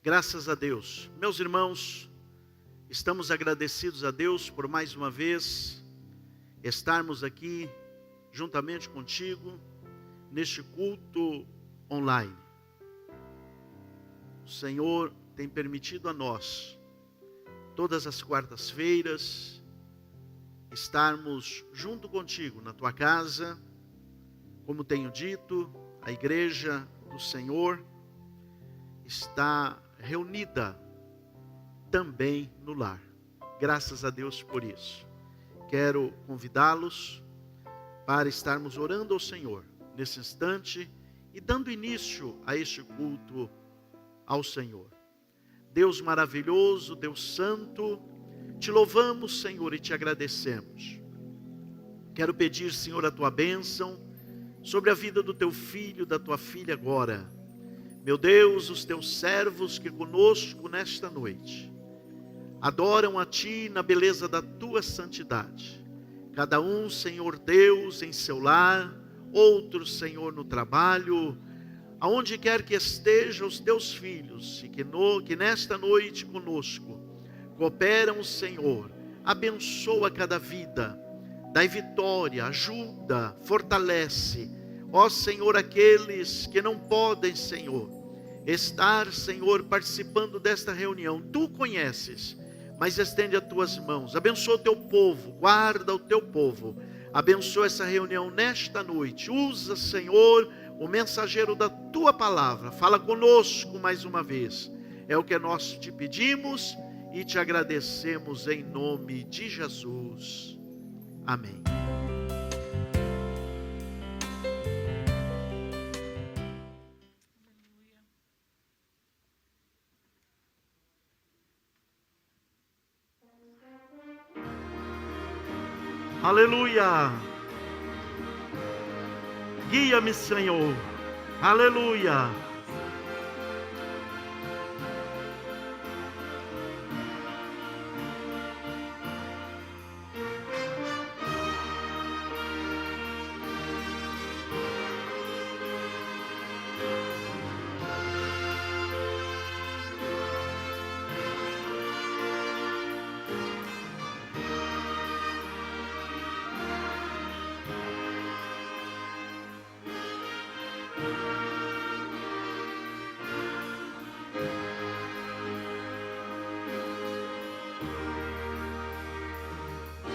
Graças a Deus. Meus irmãos, estamos agradecidos a Deus por mais uma vez estarmos aqui juntamente contigo neste culto online. O Senhor tem permitido a nós, todas as quartas-feiras, estarmos junto contigo na tua casa. Como tenho dito, a igreja do Senhor está reunida também no lar. Graças a Deus por isso. Quero convidá-los para estarmos orando ao Senhor nesse instante e dando início a este culto ao Senhor. Deus maravilhoso, Deus santo, te louvamos, Senhor, e te agradecemos. Quero pedir, Senhor, a tua bênção sobre a vida do teu filho, da tua filha agora. Meu Deus, os teus servos que conosco nesta noite adoram a ti na beleza da tua santidade. Cada um, Senhor Deus, em seu lar, outros, Senhor, no trabalho, aonde quer que estejam os teus filhos, e que nesta noite conosco cooperam, Senhor, abençoa cada vida, dai vitória, ajuda, fortalece, ó Senhor, aqueles que não podem, Senhor, estar, Senhor, participando desta reunião. Tu conheces, mas estende as tuas mãos, abençoa o teu povo, guarda o teu povo, abençoa essa reunião nesta noite. Usa, Senhor, o mensageiro da tua palavra, fala conosco mais uma vez, é o que nós te pedimos e te agradecemos em nome de Jesus, amém. Aleluia. Guia-me, Senhor. Aleluia.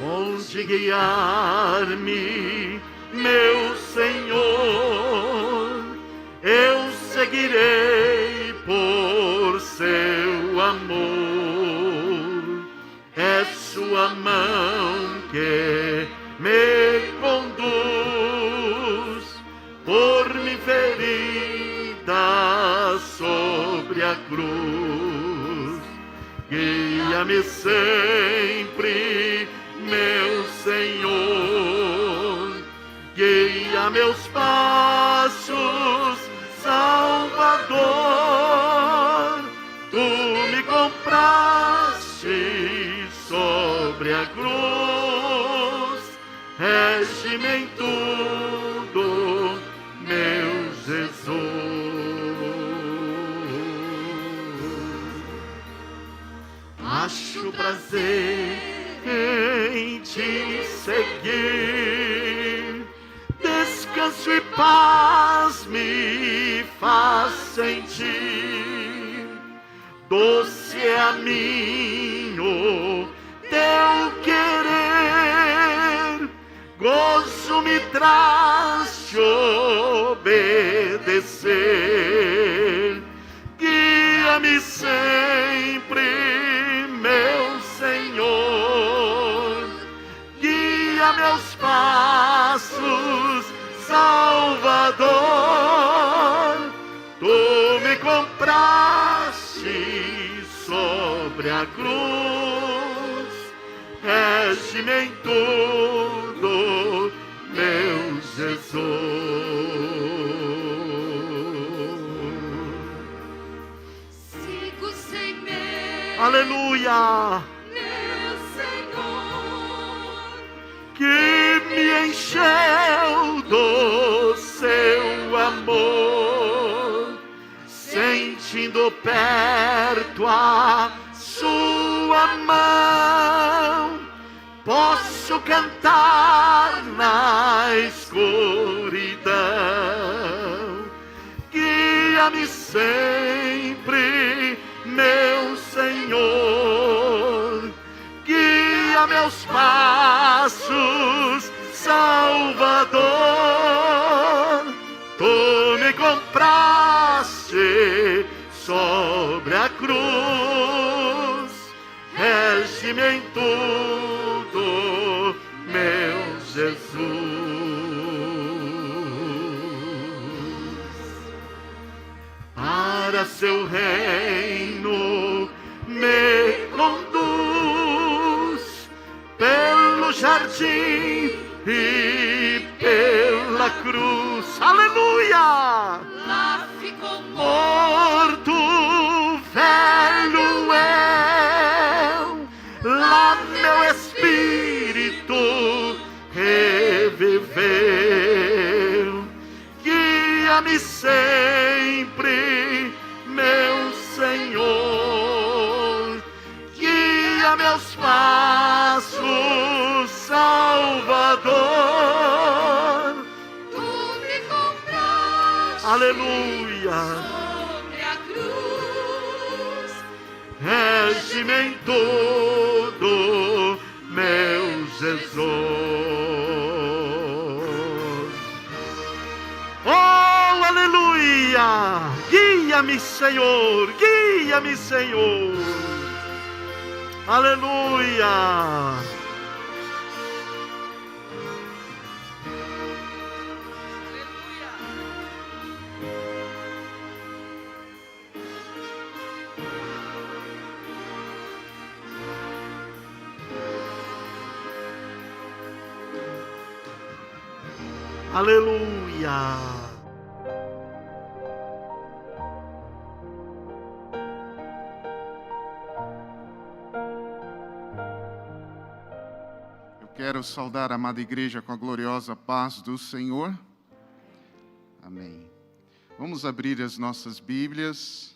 Onde guiar-me, meu Senhor, eu seguirei por seu amor. É sua mão que me conduz, por me ferida sobre a cruz. Guia-me sempre, meu Senhor, guia meus passos, Salvador. Tu me compraste sobre a cruz, rege-me em tudo, meu Jesus. Acho prazer em te seguir, descanso e paz me faz sentir. Doce é a minho teu querer, gozo me traz te obedecer. Guia-me sempre, meu Senhor, guia meus passos, Salvador. Tu me compraste sobre a cruz, rege-me em tudo, meu Jesus. Sigo sem medo, Aleluia. meu Senhor, Que me encheu do seu amor, sentindo Estando perto a sua mão, posso cantar na escuridão. Guia-me sempre, meu Senhor, guia meus passos, Salvador. Tu me compraste sobre a cruz, rege-me em tudo, meu Jesus. Para seu reino me conduz, pelo jardim e pela cruz. Aleluia! Lá ficou Morto, velho eu, lá meu espírito reviveu. Guia-me sempre, meu Senhor, guia meus passos, Salvador. Tu me compraste Aleluia! sobre a cruz. Rege-me em tudo, meu Jesus. Oh, aleluia! Guia-me, Senhor, guia-me, Senhor. Aleluia! Aleluia! Eu quero saudar a amada igreja com a gloriosa paz do Senhor. Amém. Vamos abrir as nossas Bíblias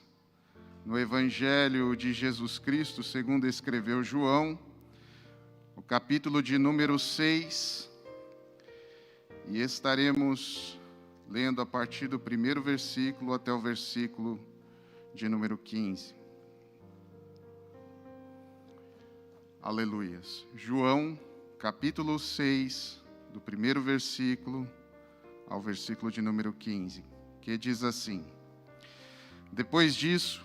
no Evangelho de Jesus Cristo, segundo escreveu João, o capítulo de número 6, e estaremos lendo a partir do primeiro versículo até o versículo de número 15. Aleluias. João, capítulo 6, do primeiro versículo ao versículo de número 15, que diz assim: Depois disso,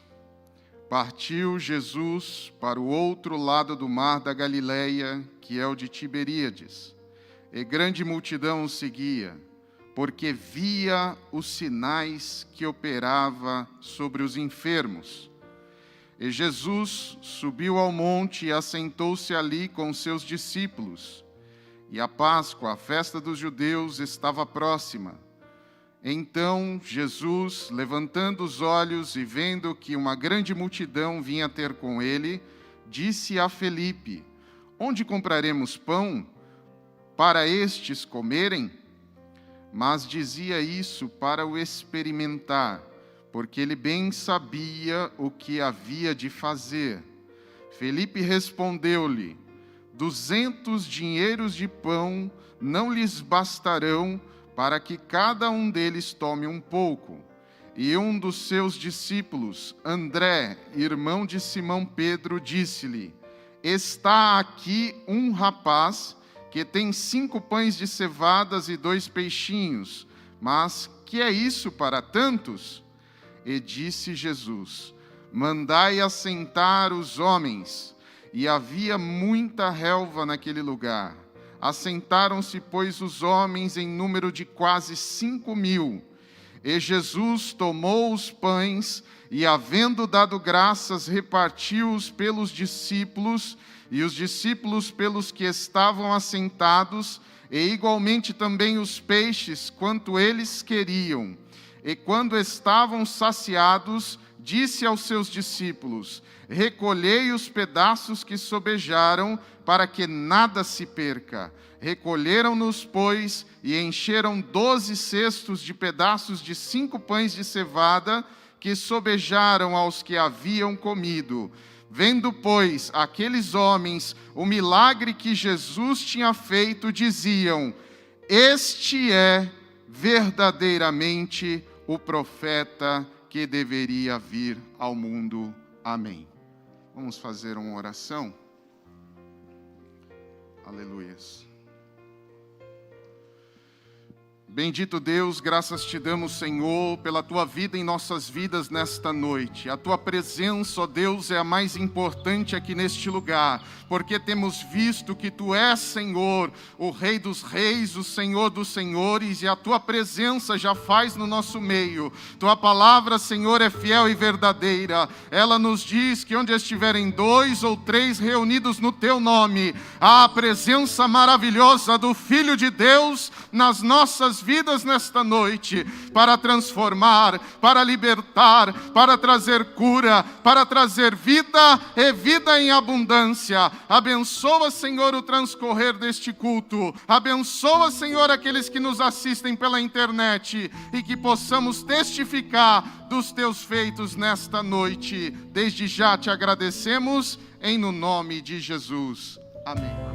partiu Jesus para o outro lado do mar da Galileia, que é o de Tiberíades, e grande multidão o seguia, porque via os sinais que operava sobre os enfermos. E Jesus subiu ao monte e assentou-se ali com seus discípulos. E a Páscoa, a festa dos judeus, estava próxima. Então Jesus, levantando os olhos e vendo que uma grande multidão vinha ter com ele, disse a Felipe: Onde compraremos pão para estes comerem? Mas dizia isso para o experimentar, porque ele bem sabia o que havia de fazer. Felipe respondeu-lhe: 200 dinheiros de pão não lhes bastarão para que cada um deles tome um pouco. E um dos seus discípulos, André, irmão de Simão Pedro, disse-lhe: Está aqui um rapaz que tem 5 pães de cevadas e 2 peixinhos, mas que é isso para tantos? E disse Jesus: Mandai assentar os homens. E havia muita relva naquele lugar. Assentaram-se, pois, os homens em número de quase 5.000. E Jesus tomou os pães e, havendo dado graças, repartiu-os pelos discípulos, e os discípulos pelos que estavam assentados, e igualmente também os peixes, quanto eles queriam. E quando estavam saciados, disse aos seus discípulos: Recolhei os pedaços que sobejaram, para que nada se perca. Recolheram-nos, pois, e encheram 12 cestos de pedaços de 5 pães de cevada, que sobejaram aos que haviam comido. Vendo, pois, aqueles homens o milagre que Jesus tinha feito, diziam: este é verdadeiramente o profeta que deveria vir ao mundo. Amém. Vamos fazer uma oração? Aleluias. Bendito Deus, graças te damos, Senhor, pela tua vida em nossas vidas nesta noite. A tua presença, ó Deus, é a mais importante aqui neste lugar, porque temos visto que tu és, Senhor, o Rei dos Reis, o Senhor dos Senhores, e a tua presença já faz no nosso meio. Tua palavra, Senhor, é fiel e verdadeira. Ela nos diz que onde estiverem 2 ou 3 reunidos no teu nome, há a presença maravilhosa do Filho de Deus nas nossas vidas nesta noite, para transformar, para libertar, para trazer cura, para trazer vida e vida em abundância. Abençoa, Senhor, o transcorrer deste culto. Abençoa, Senhor, aqueles que nos assistem pela internet, e que possamos testificar dos teus feitos nesta noite. Desde já te agradecemos, em no nome de Jesus. Amém.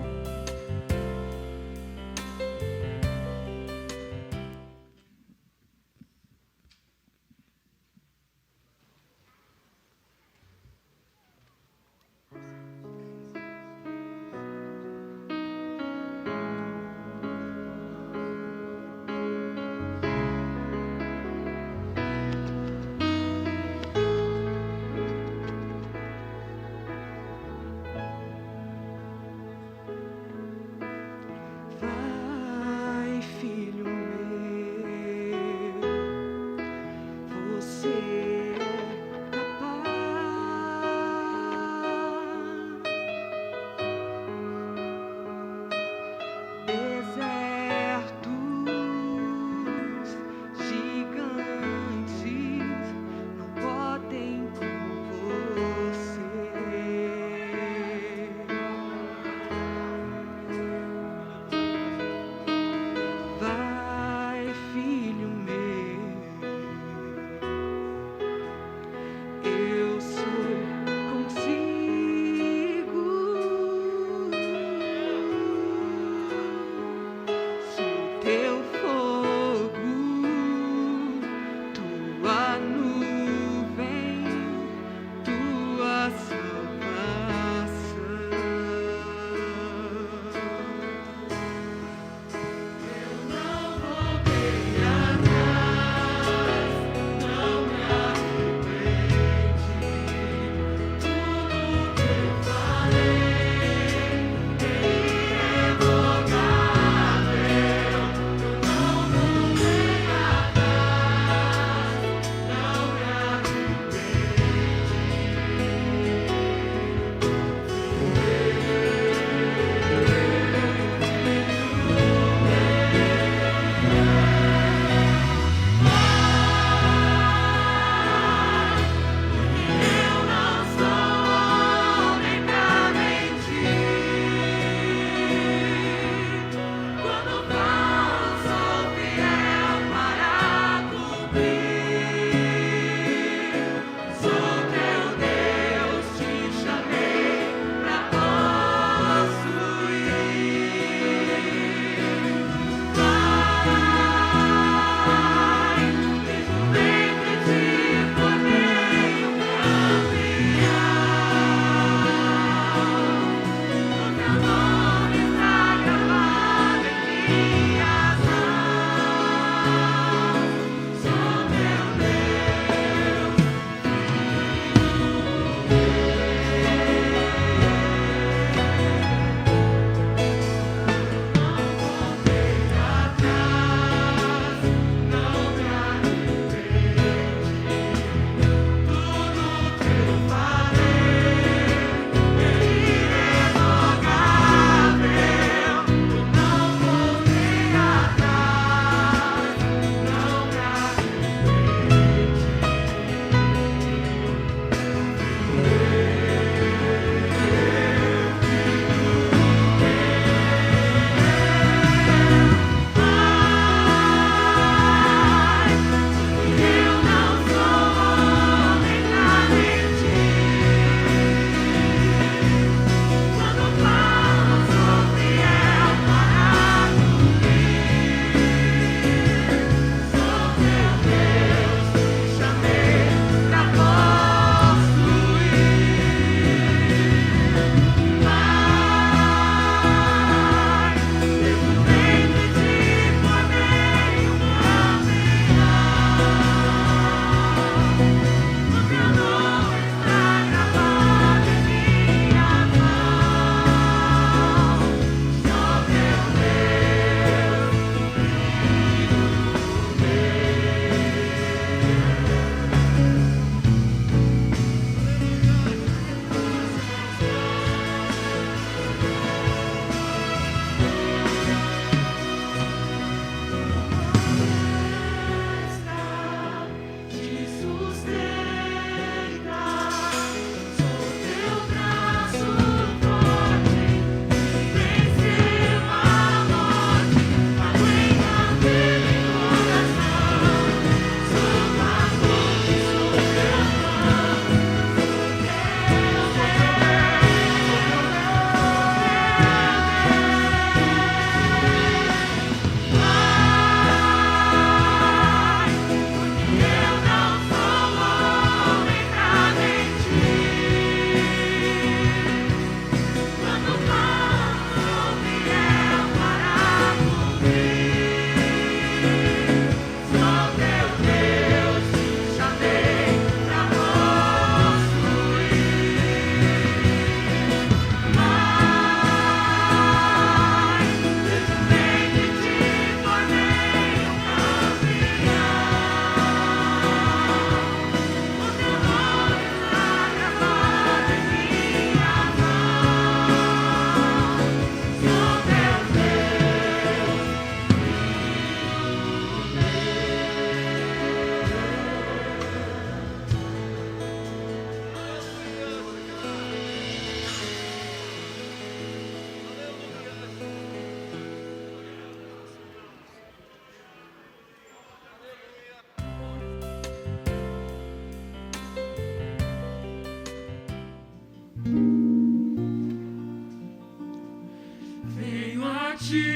a ti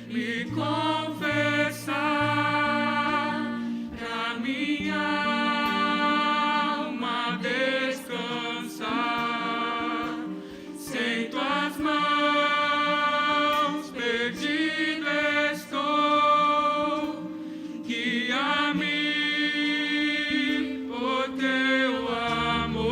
me confessar, pra minha alma descansar. Sem tuas mãos perdido estou, guia-me por teu amor.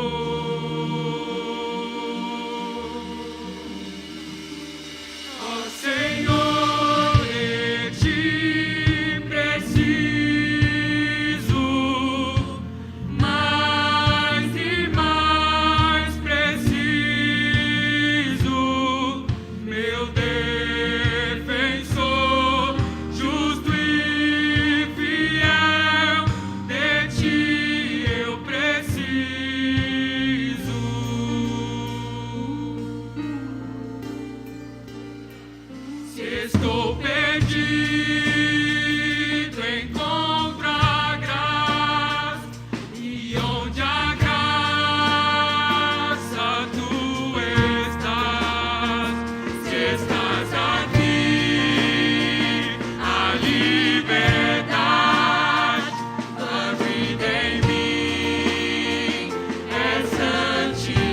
Ó Senhor, de ti preciso, mais e mais preciso, meu defensor, justo e fiel, de ti eu preciso. Se estou perdido, encontro a graça, e onde a graça tu estás. Se estás aqui, a liberdade, a vida em mim é santidade.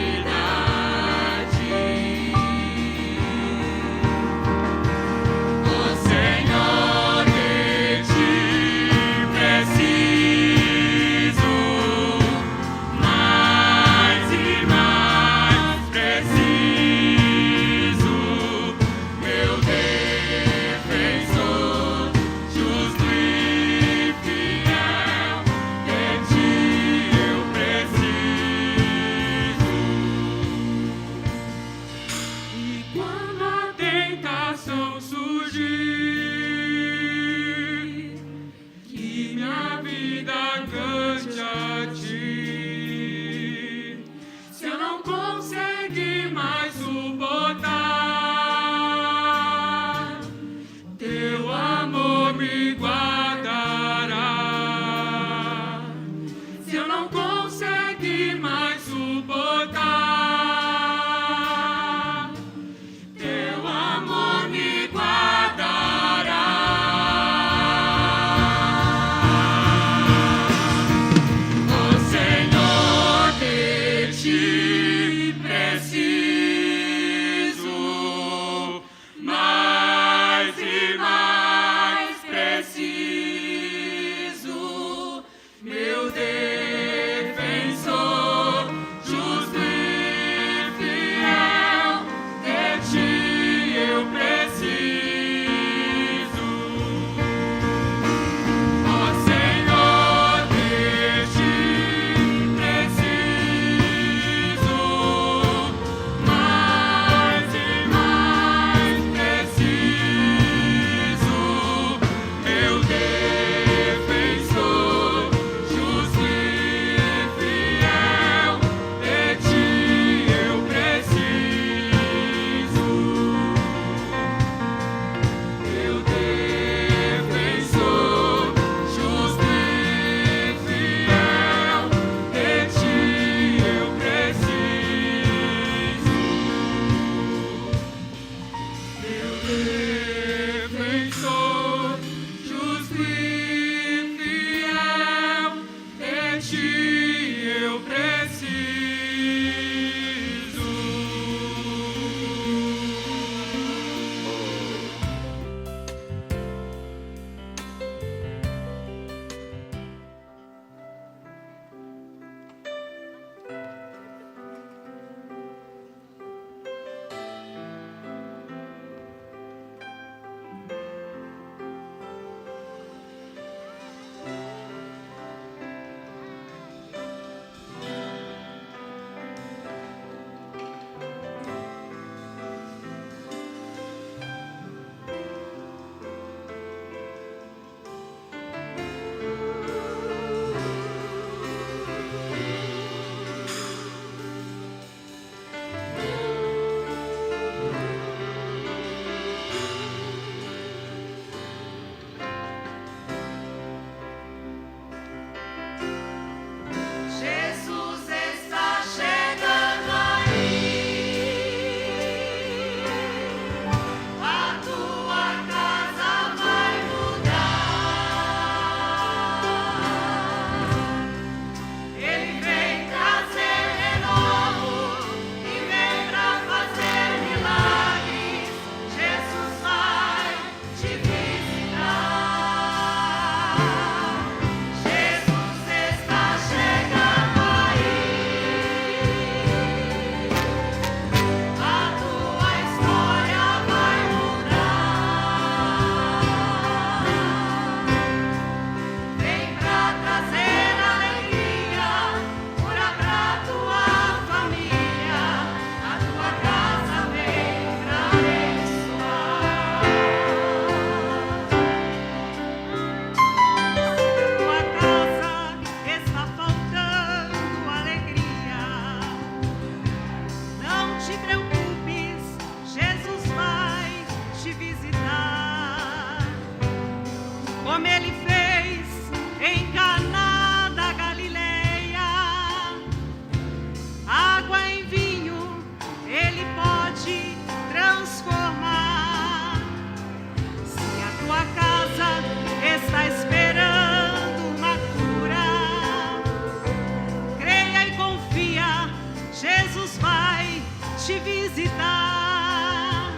visitar.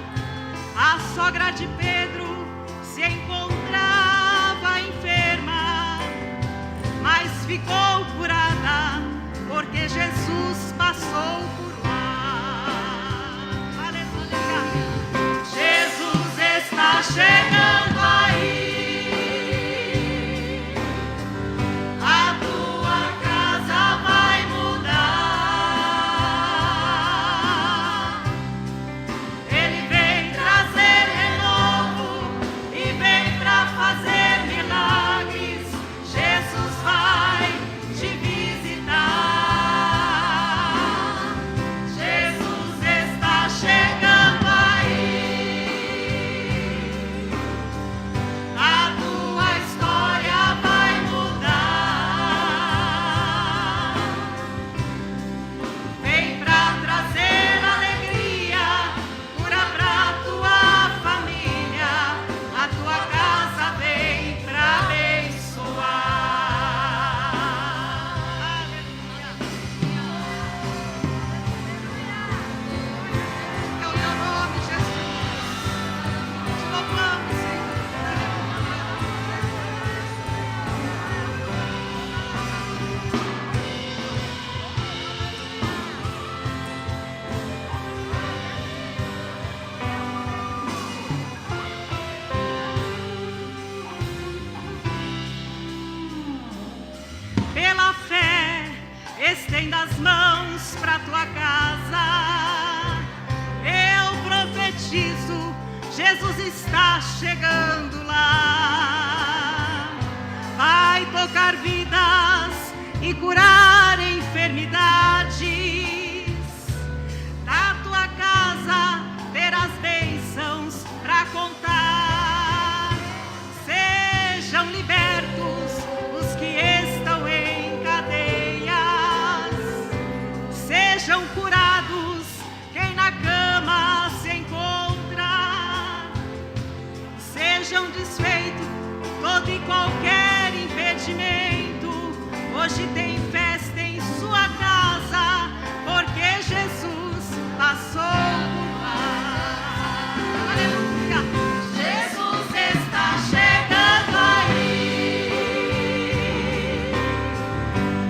A sogra de Pedro se encontrava enferma, mas ficou curada porque Jesus passou por lá. Aleluia! Jesus está chegando aí. A tua casa vai mudar. Ele vem trazer renovo e vem pra fazer milagres. Jesus vai te visitar. Jesus está chegando aí. A tua história vai mudar. Vem pra trazer alegria, cura pra tua família. A tua casa vem pra abençoar. Aleluia. É o teu nome, Jesus. Te louvamos, Senhor. Pela fé, estenda as mãos pra tua casa. Eu profetizo, Jesus está chegando lá. Vai tocar vidas e curar enfermidades. Da tua casa terás bênçãos pra contar. Sejam libertos os que estão em cadeias. Sejam curados quem na cama se encontra. Sejam desfeitos todo e qualquer impedimento. Hoje tem festa em sua casa, porque Jesus passou por lá. Aleluia! Jesus está chegando aí.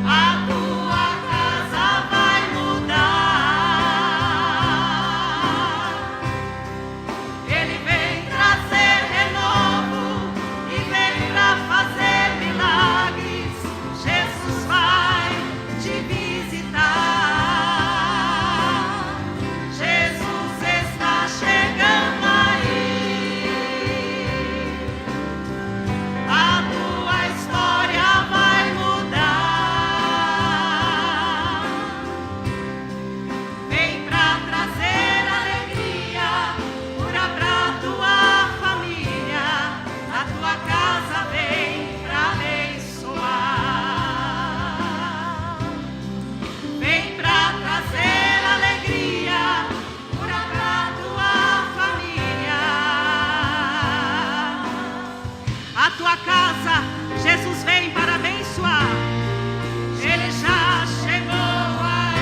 A tua casa vai mudar. Ele vem trazer renovo e vem pra fazer milagres. Jesus vai te visitar. Jesus está chegando aí. A tua história vai mudar. Vem pra trazer alegria, cura pra tua família. A tua casa vem pra abençoar. Vem pra trazer alegria, cura pra tua família. A tua casa, Jesus vem para abençoar. Ele já chegou aí.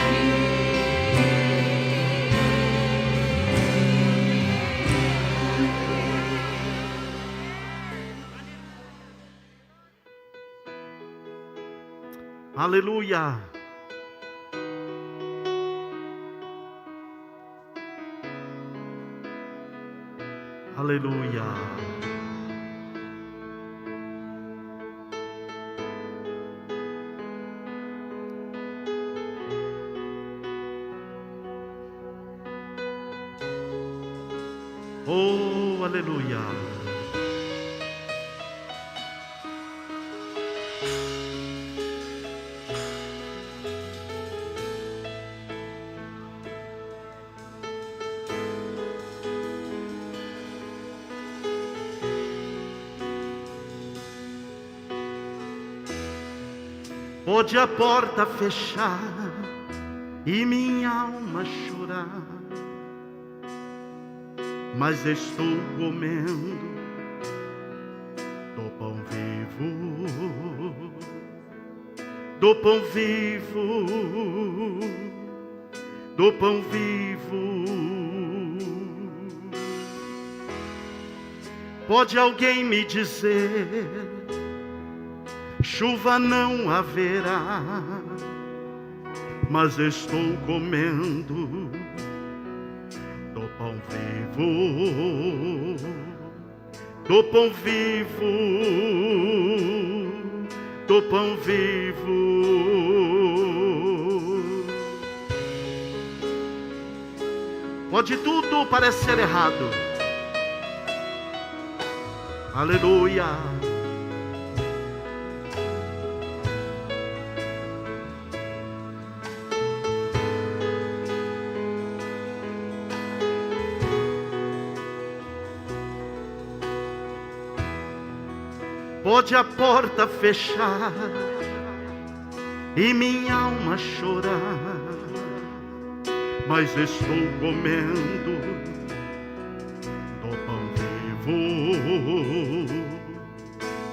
Aleluia. Aleluia. Oh, aleluia. Pode a porta fechar e minha alma chorar, mas estou comendo do pão vivo, do pão vivo. do pão vivo. Pode alguém me dizer, chuva não haverá, mas estou comendo do pão vivo, do pão vivo, do pão vivo. Pode tudo parecer errado, aleluia. Pode a porta fechar e minha alma chorar, mas estou comendo do pão vivo,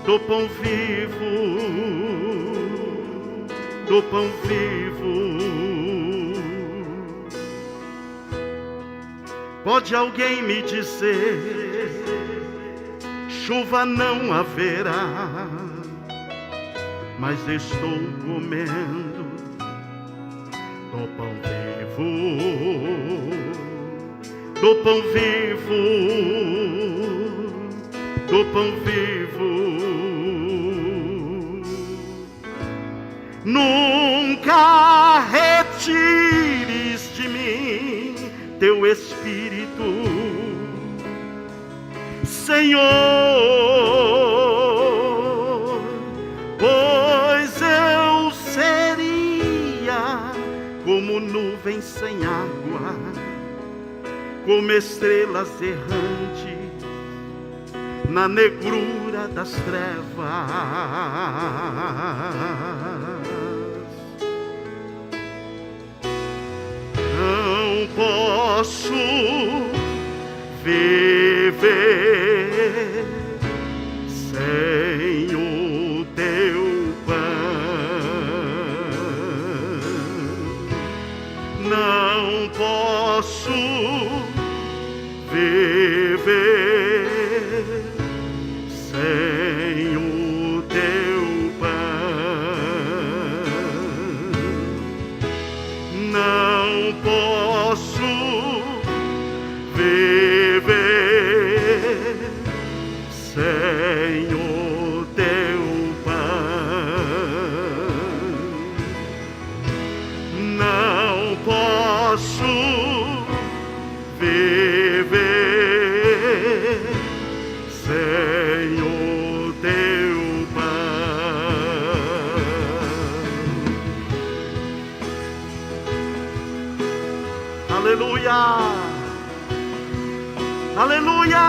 do pão vivo, do pão vivo. Pode alguém me dizer, chuva não haverá, mas estou comendo do pão vivo, do pão vivo, do pão vivo. Nunca retires de mim teu Espírito, Senhor, pois eu seria como nuvem sem água, como estrelas errantes na negrura das trevas. Não posso viver sem o teu pão. Não posso viver sem o teu pão. Não posso viver sem o teu pão. Não posso viver sem o teu pão. Aleluia! Aleluia!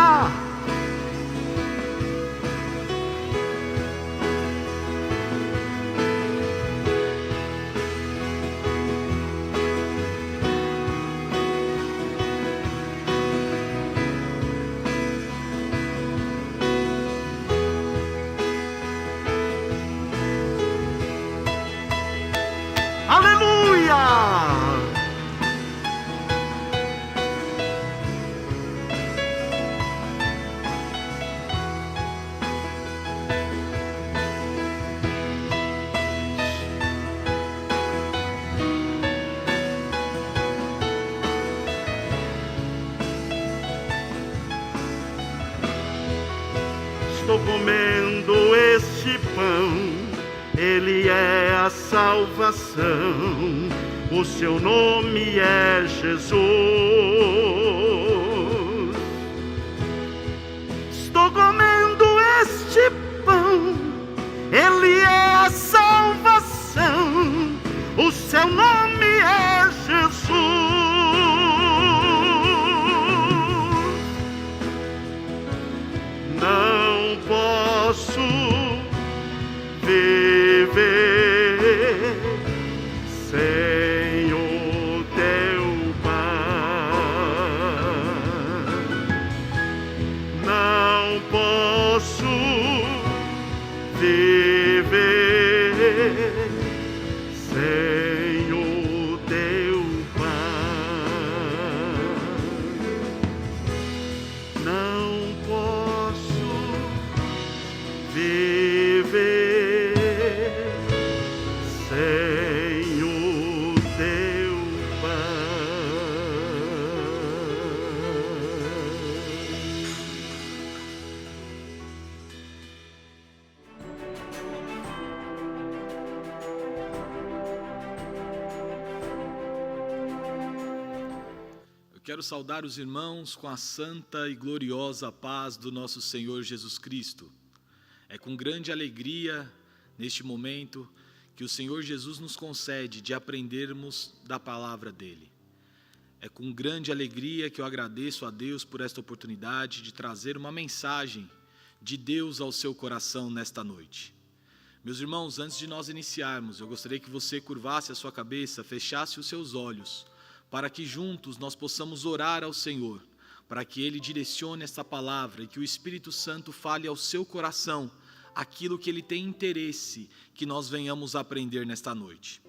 Aleluia! Estou comendo este pão, ele é a salvação, o seu nome é Jesus. Estou comendo este pão, ele é a salvação, o seu nome é Jesus. Não posso viver sem o teu pão. Quero saudar os irmãos com a santa e gloriosa paz do nosso Senhor Jesus Cristo. É com grande alegria, neste momento, que o Senhor Jesus nos concede de aprendermos da palavra dEle. É com grande alegria que eu agradeço a Deus por esta oportunidade de trazer uma mensagem de Deus ao seu coração nesta noite. Meus irmãos, antes de nós iniciarmos, eu gostaria que você curvasse a sua cabeça, fechasse os seus olhos, para que juntos nós possamos orar ao Senhor, para que Ele direcione esta palavra e que o Espírito Santo fale ao seu coração aquilo que Ele tem interesse que nós venhamos aprender nesta noite.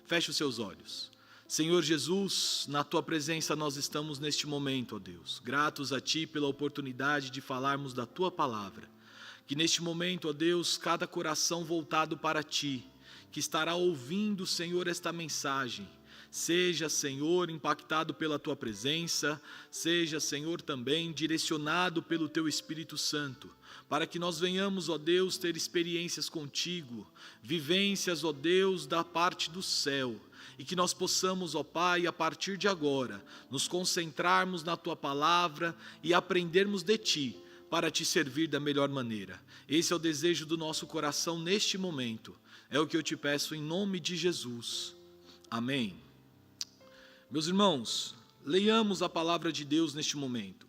Feche os seus olhos. Senhor Jesus, na Tua presença nós estamos neste momento, ó Deus, gratos a Ti pela oportunidade de falarmos da Tua palavra. Que neste momento, ó Deus, cada coração voltado para Ti, que estará ouvindo, Senhor, esta mensagem, seja, Senhor, impactado pela Tua presença, seja, Senhor, também direcionado pelo Teu Espírito Santo, para que nós venhamos, ó Deus, ter experiências contigo, vivências, ó Deus, da parte do céu, e que nós possamos, ó Pai, a partir de agora, nos concentrarmos na Tua palavra e aprendermos de Ti, para Te servir da melhor maneira. Esse é o desejo do nosso coração neste momento, é o que eu Te peço em nome de Jesus. Amém. Meus irmãos, leiamos a palavra de Deus neste momento.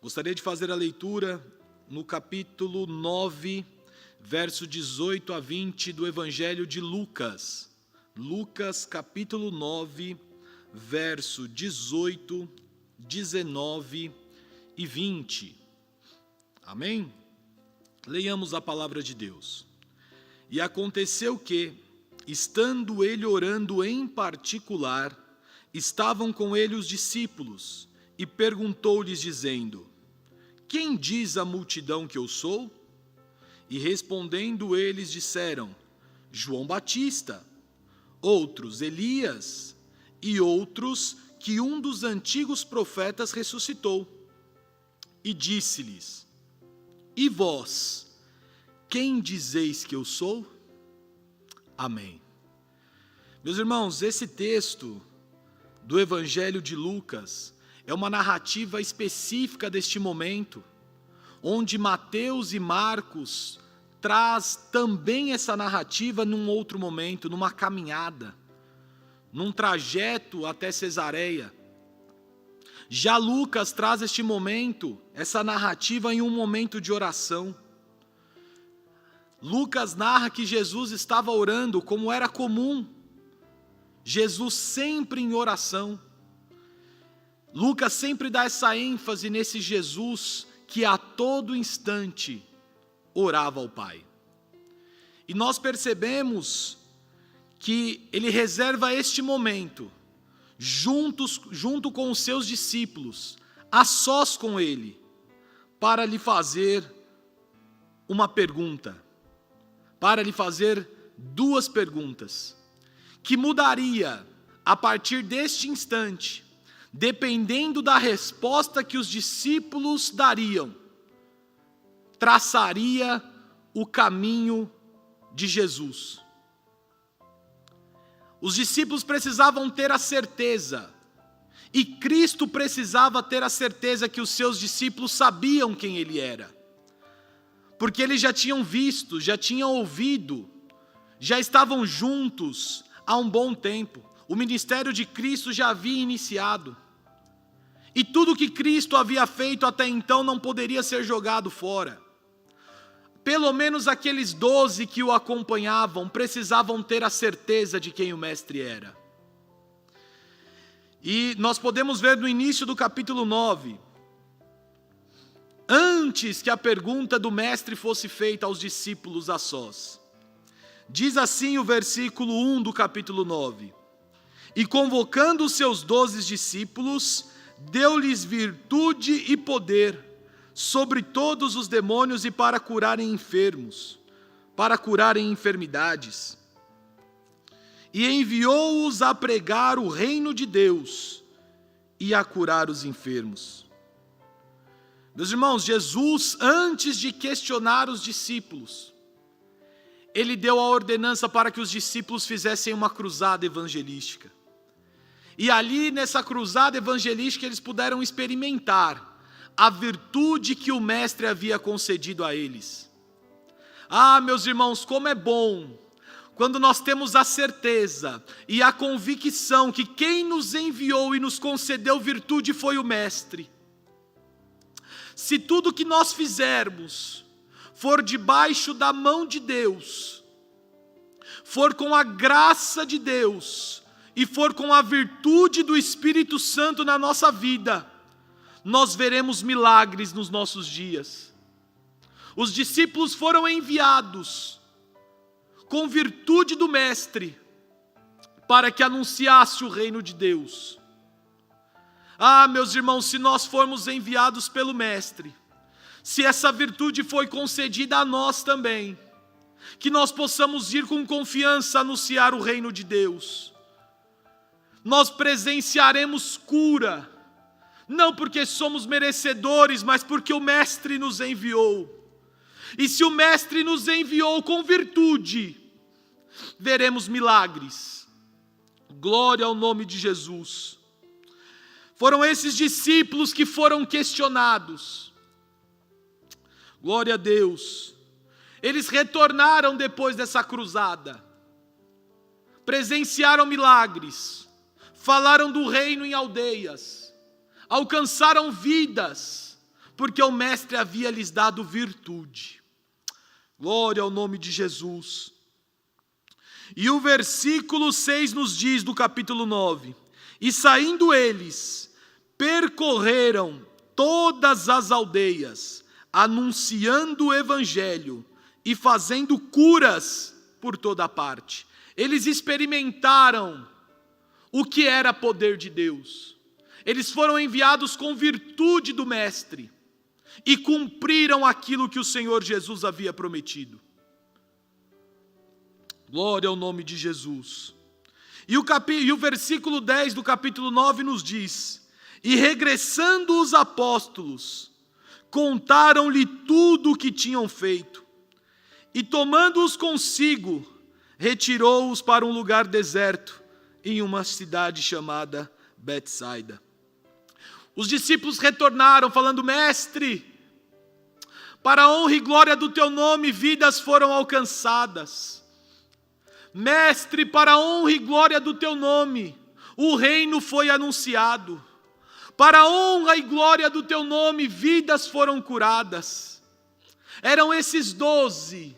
Gostaria de fazer a leitura no capítulo 9, verso 18 a 20 do Evangelho de Lucas. Lucas, capítulo 9, verso 18, 19 e 20. Amém? Leiamos a palavra de Deus. E aconteceu que, estando ele orando em particular, estavam com ele os discípulos, e perguntou-lhes dizendo: quem diz a multidão que eu sou? E respondendo eles disseram: João Batista, outros Elias, e outros que um dos antigos profetas ressuscitou. E disse-lhes: e vós, quem dizeis que eu sou? Amém. Meus irmãos, esse texto do Evangelho de Lucas é uma narrativa específica deste momento, onde Mateus e Marcos traz também essa narrativa num outro momento, numa caminhada, num trajeto até Cesareia. Já Lucas traz este momento, essa narrativa em um momento de oração. Lucas narra que Jesus estava orando como era comum, Jesus sempre em oração. Lucas sempre dá essa ênfase nesse Jesus que a todo instante orava ao Pai. E nós percebemos que ele reserva este momento, junto com os seus discípulos, a sós com ele, para lhe fazer uma pergunta, para lhe fazer duas perguntas, que mudaria a partir deste instante, dependendo da resposta que os discípulos dariam, traçaria o caminho de Jesus. Os discípulos precisavam ter a certeza, e Cristo precisava ter a certeza que os seus discípulos sabiam quem Ele era, porque eles já tinham visto, já tinham ouvido, já estavam juntos há um bom tempo. O ministério de Cristo já havia iniciado, e tudo que Cristo havia feito até então não poderia ser jogado fora. Pelo menos aqueles 12 que o acompanhavam precisavam ter a certeza de quem o Mestre era. E nós podemos ver no início do capítulo 9, antes que a pergunta do Mestre fosse feita aos discípulos a sós. Diz assim o versículo 1 do capítulo 9: e convocando os seus 12 discípulos, deu-lhes virtude e poder sobre todos os demônios e para curarem enfermos, para curarem enfermidades. E enviou-os a pregar o reino de Deus e a curar os enfermos. Meus irmãos, Jesus, antes de questionar os discípulos, ele deu a ordenança para que os discípulos fizessem uma cruzada evangelística. E ali nessa cruzada evangelística eles puderam experimentar a virtude que o Mestre havia concedido a eles. Ah, meus irmãos, como é bom quando nós temos a certeza e a convicção que quem nos enviou e nos concedeu virtude foi o Mestre. Se tudo que nós fizermos for debaixo da mão de Deus, for com a graça de Deus e for com a virtude do Espírito Santo na nossa vida, nós veremos milagres nos nossos dias. Os discípulos foram enviados com virtude do Mestre para que anunciasse o reino de Deus. Ah, meus irmãos, se nós formos enviados pelo Mestre, se essa virtude foi concedida a nós também, que nós possamos ir com confiança anunciar o reino de Deus. Nós presenciaremos cura, não porque somos merecedores, mas porque o Mestre nos enviou. E se o Mestre nos enviou com virtude, veremos milagres. Glória ao nome de Jesus. Foram esses discípulos que foram questionados. Glória a Deus. Eles retornaram depois dessa cruzada. Presenciaram milagres. Falaram do reino em aldeias. Alcançaram vidas, porque o Mestre havia lhes dado virtude. Glória ao nome de Jesus. E o versículo 6 nos diz, do capítulo 9: E saindo eles, percorreram todas as aldeias, anunciando o evangelho e fazendo curas por toda parte. Eles experimentaram o que era poder de Deus. Eles foram enviados com virtude do Mestre e cumpriram aquilo que o Senhor Jesus havia prometido. Glória ao nome de Jesus. E o versículo 10 do capítulo 9 nos diz: E regressando os apóstolos, contaram-lhe tudo o que tinham feito, e tomando-os consigo, retirou-os para um lugar deserto, em uma cidade chamada Betsaida. Os discípulos retornaram falando: Mestre, para a honra e glória do teu nome, vidas foram alcançadas. Mestre, para a honra e glória do teu nome, o reino foi anunciado. Para a honra e glória do teu nome, vidas foram curadas. Eram esses 12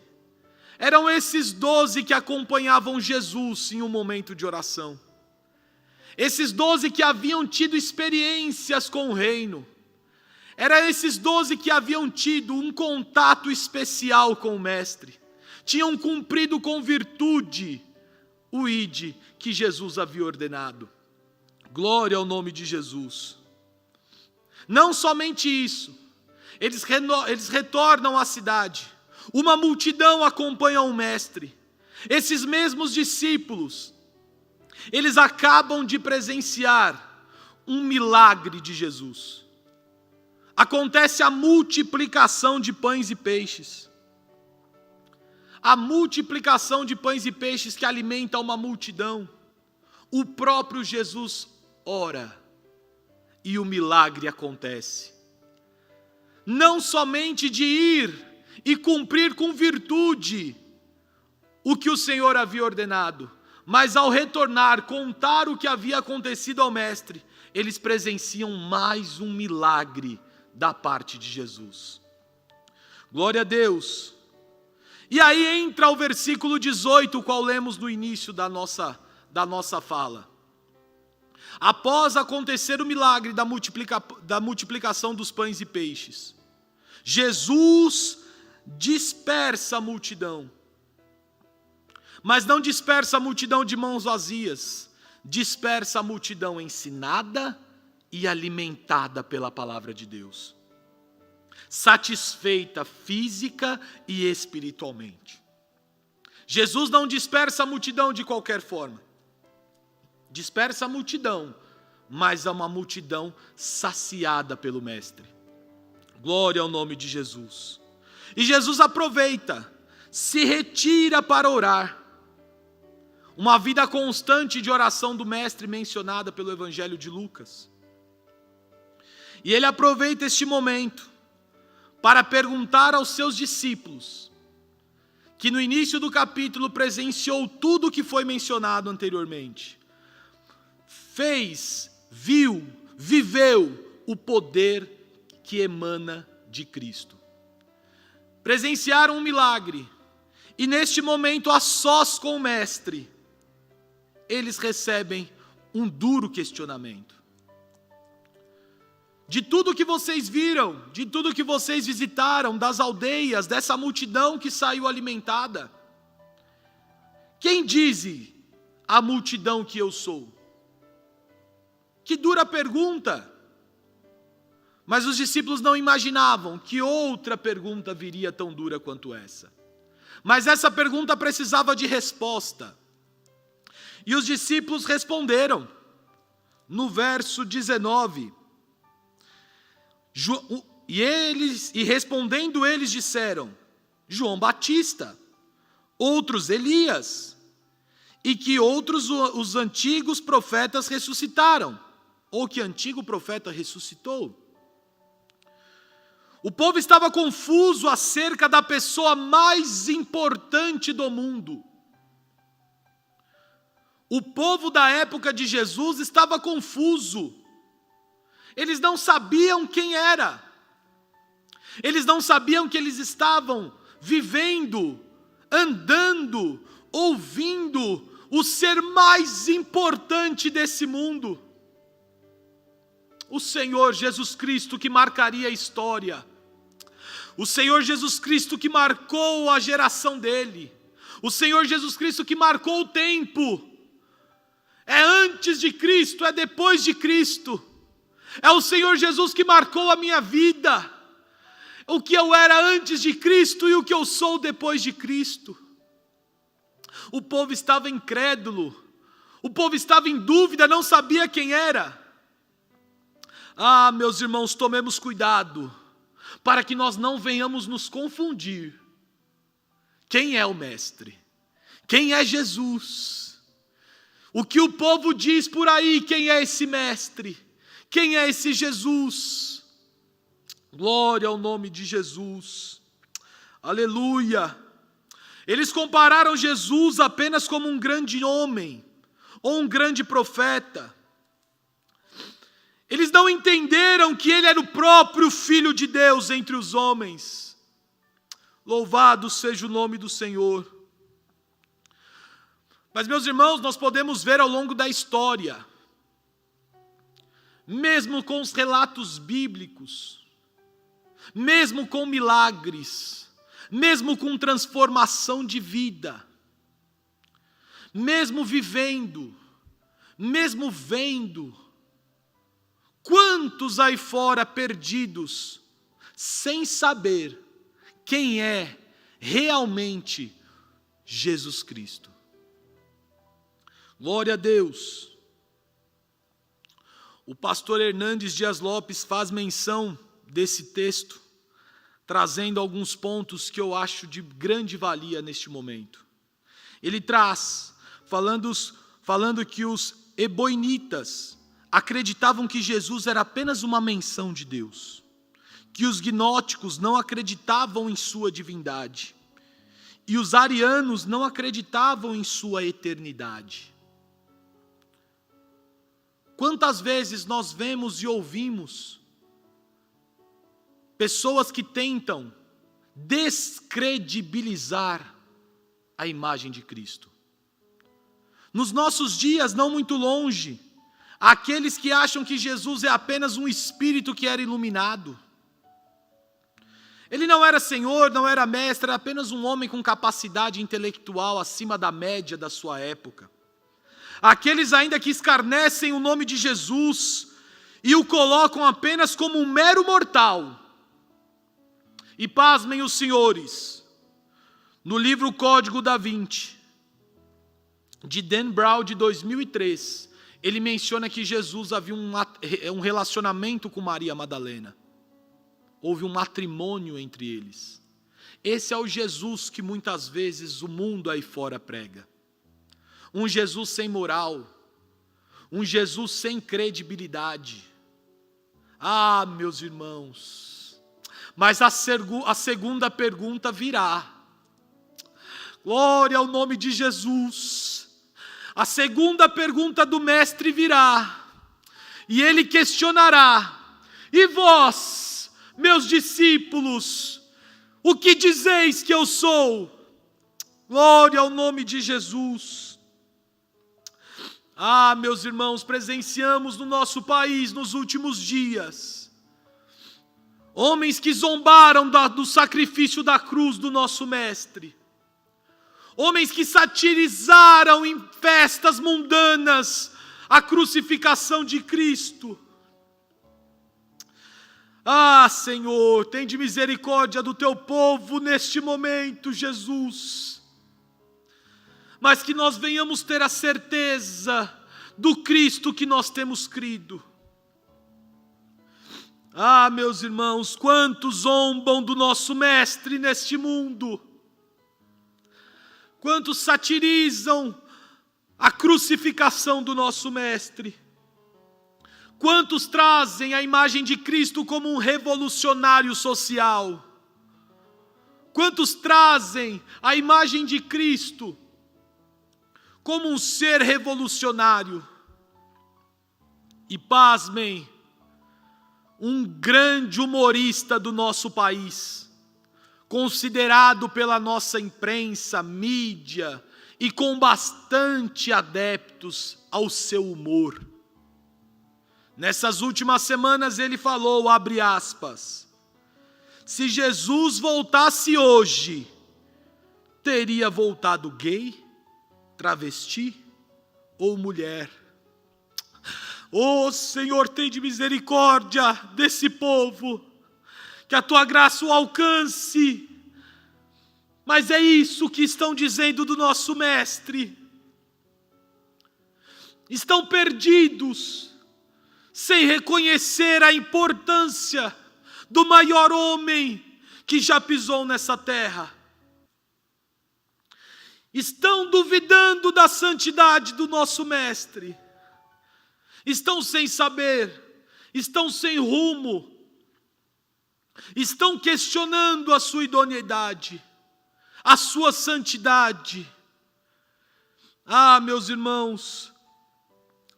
que acompanhavam Jesus em um momento de oração. Esses 12 que haviam tido experiências com o reino. Eram esses 12 que haviam tido um contato especial com o Mestre. Tinham cumprido com virtude o ide que Jesus havia ordenado. Glória ao nome de Jesus. Não somente isso, eles retornam à cidade. Uma multidão acompanha o Mestre. Esses mesmos discípulos, eles acabam de presenciar um milagre de Jesus. Acontece a multiplicação de pães e peixes. A multiplicação de pães e peixes que alimenta uma multidão. O próprio Jesus ora e o milagre acontece. Não somente de ir e cumprir com virtude o que o Senhor havia ordenado, mas ao retornar, contar o que havia acontecido ao Mestre, eles presenciam mais um milagre da parte de Jesus. Glória a Deus. E aí entra o versículo 18, o qual lemos no início da nossa fala. Após acontecer o milagre da multiplicação dos pães e peixes, Jesus dispersa a multidão. Mas não dispersa a multidão de mãos vazias, dispersa a multidão ensinada e alimentada pela palavra de Deus, satisfeita física e espiritualmente. Jesus não dispersa a multidão de qualquer forma. Dispersa a multidão, mas é uma multidão saciada pelo Mestre. Glória ao nome de Jesus. E Jesus aproveita, se retira para orar. uma vida constante de oração do Mestre mencionada pelo Evangelho de Lucas. E ele aproveita este momento para perguntar aos seus discípulos, que no início do capítulo presenciou tudo o que foi mencionado anteriormente. Fez, viu, viveu o poder que emana de Cristo. Presenciaram um milagre, e neste momento, a sós com o Mestre, eles recebem um duro questionamento. De tudo que vocês viram, de tudo que vocês visitaram, das aldeias, dessa multidão que saiu alimentada, quem diz a multidão que eu sou? Que dura pergunta! Mas os discípulos não imaginavam que outra pergunta viria tão dura quanto essa. Mas essa pergunta precisava de resposta. E os discípulos responderam, no verso 19, e respondendo eles disseram, João Batista, outros Elias, e que outros os antigos profetas ressuscitaram, ou que antigo profeta ressuscitou. O povo estava confuso acerca da pessoa mais importante do mundo. O povo da época de Jesus estava confuso. Eles não sabiam quem era. Eles não sabiam que eles estavam vivendo, andando, ouvindo o ser mais importante desse mundo. O Senhor Jesus Cristo que marcaria a história. O Senhor Jesus Cristo que marcou a geração dele. O Senhor Jesus Cristo que marcou o tempo. É antes de Cristo, é depois de Cristo. É o Senhor Jesus que marcou a minha vida. O que eu era antes de Cristo e o que eu sou depois de Cristo. O povo estava incrédulo. O povo estava em dúvida, não sabia quem era. Ah, meus irmãos, tomemos cuidado, para que nós não venhamos nos confundir. Quem é o Mestre? Quem é Jesus? O que o povo diz por aí, quem é esse Mestre? Quem é esse Jesus? Glória ao nome de Jesus. Aleluia. Eles compararam Jesus apenas como um grande homem, ou um grande profeta. Eles não entenderam que ele era o próprio Filho de Deus entre os homens. Louvado seja o nome do Senhor. Mas, meus irmãos, nós podemos ver ao longo da história, mesmo com os relatos bíblicos, mesmo com milagres, mesmo com transformação de vida, mesmo vivendo, mesmo vendo, quantos aí fora perdidos, sem saber quem é realmente Jesus Cristo. Glória a Deus. O pastor Hernandes Dias Lopes faz menção desse texto, trazendo alguns pontos que eu acho de grande valia neste momento. Ele traz, falando que os eboinitas acreditavam que Jesus era apenas uma menção de Deus, que os gnósticos não acreditavam em sua divindade, e os arianos não acreditavam em sua eternidade. Quantas vezes nós vemos e ouvimos pessoas que tentam descredibilizar a imagem de Cristo? Nos nossos dias, não muito longe, aqueles que acham que Jesus é apenas um espírito que era iluminado. Ele não era Senhor, não era mestre, era apenas um homem com capacidade intelectual acima da média da sua época. Aqueles ainda que escarnecem o nome de Jesus e o colocam apenas como um mero mortal. E pasmem os senhores, no livro Código da Vinci, de Dan Brown, de 2003, ele menciona que Jesus havia um relacionamento com Maria Madalena. Houve um matrimônio entre eles. Esse é o Jesus que muitas vezes o mundo aí fora prega. um Jesus sem moral, um Jesus sem credibilidade. Ah, meus irmãos, mas a segunda pergunta virá. Glória ao nome de Jesus. A segunda pergunta do mestre virá, e ele questionará: e vós, meus discípulos, o que dizeis que eu sou? Glória ao nome de Jesus. Ah, meus irmãos, presenciamos no nosso país nos últimos dias homens que zombaram do sacrifício da cruz do nosso mestre. Homens que satirizaram em festas mundanas a crucificação de Cristo. Ah, Senhor, tende misericórdia do teu povo neste momento, Jesus. Mas que nós venhamos ter a certeza do Cristo que nós temos crido. Ah, meus irmãos, quantos zombam do nosso mestre neste mundo. Quantos satirizam a crucificação do nosso mestre. Quantos trazem a imagem de Cristo como um revolucionário social. Quantos trazem a imagem de Cristo como um ser revolucionário. E pasmem, um grande humorista do nosso país, considerado pela nossa imprensa, mídia, e com bastante adeptos ao seu humor. Nessas últimas semanas ele falou, abre aspas, se Jesus voltasse hoje, teria voltado gay, travesti ou mulher? Oh, Senhor, tem de misericórdia desse povo, que a tua graça o alcance. Mas é isso que estão dizendo do nosso mestre. Estão perdidos, sem reconhecer a importância do maior homem que já pisou nessa terra. Estão duvidando da santidade do nosso mestre. Estão sem saber, estão sem rumo, estão questionando a sua idoneidade, a sua santidade. Ah, meus irmãos,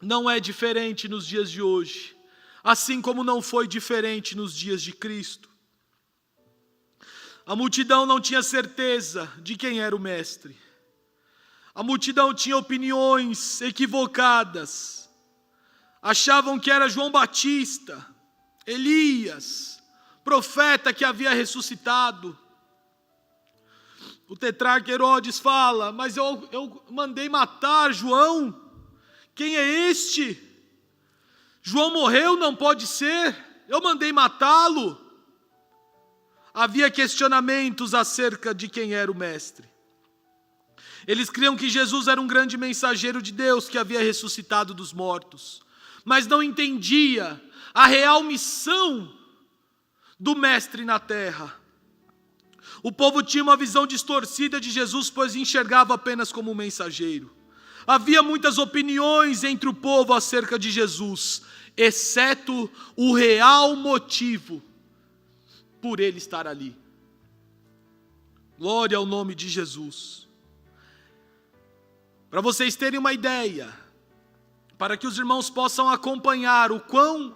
não é diferente nos dias de hoje, assim como não foi diferente nos dias de Cristo. A multidão não tinha certeza de quem era o mestre. A multidão tinha opiniões equivocadas. Achavam que era João Batista, Elias, profeta que havia ressuscitado. O tetrarca Herodes fala, mas eu mandei matar João. Quem é este? João morreu, não pode ser. Eu mandei matá-lo. Havia questionamentos acerca de quem era o mestre. Eles criam que Jesus era um grande mensageiro de Deus que havia ressuscitado dos mortos, mas não entendia a real missão do mestre na terra. O povo tinha uma visão distorcida de Jesus, pois enxergava apenas como um mensageiro. Havia muitas opiniões entre o povo acerca de Jesus, exceto o real motivo por ele estar ali. Glória ao nome de Jesus. Para vocês terem uma ideia, para que os irmãos possam acompanhar o quão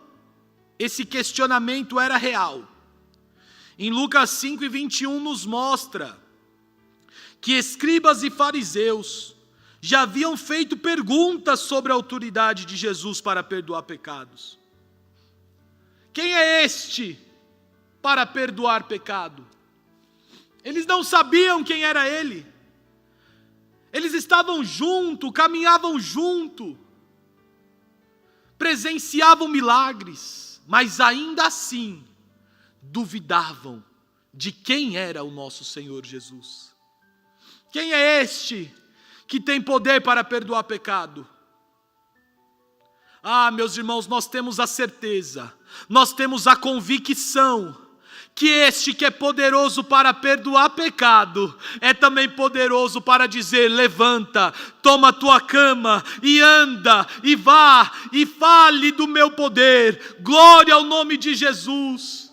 esse questionamento era real. Em Lucas 5:21 nos mostra que escribas e fariseus já haviam feito perguntas sobre a autoridade de Jesus para perdoar pecados. Quem é este para perdoar pecado? Eles não sabiam quem era ele. Eles estavam junto, caminhavam junto, presenciavam milagres, mas ainda assim duvidavam de quem era o nosso Senhor Jesus. Quem é este que tem poder para perdoar pecado? Ah, meus irmãos, nós temos a certeza, nós temos a convicção que este que é poderoso para perdoar pecado, é também poderoso para dizer: levanta, toma tua cama e anda, e vá, e fale do meu poder. Glória ao nome de Jesus.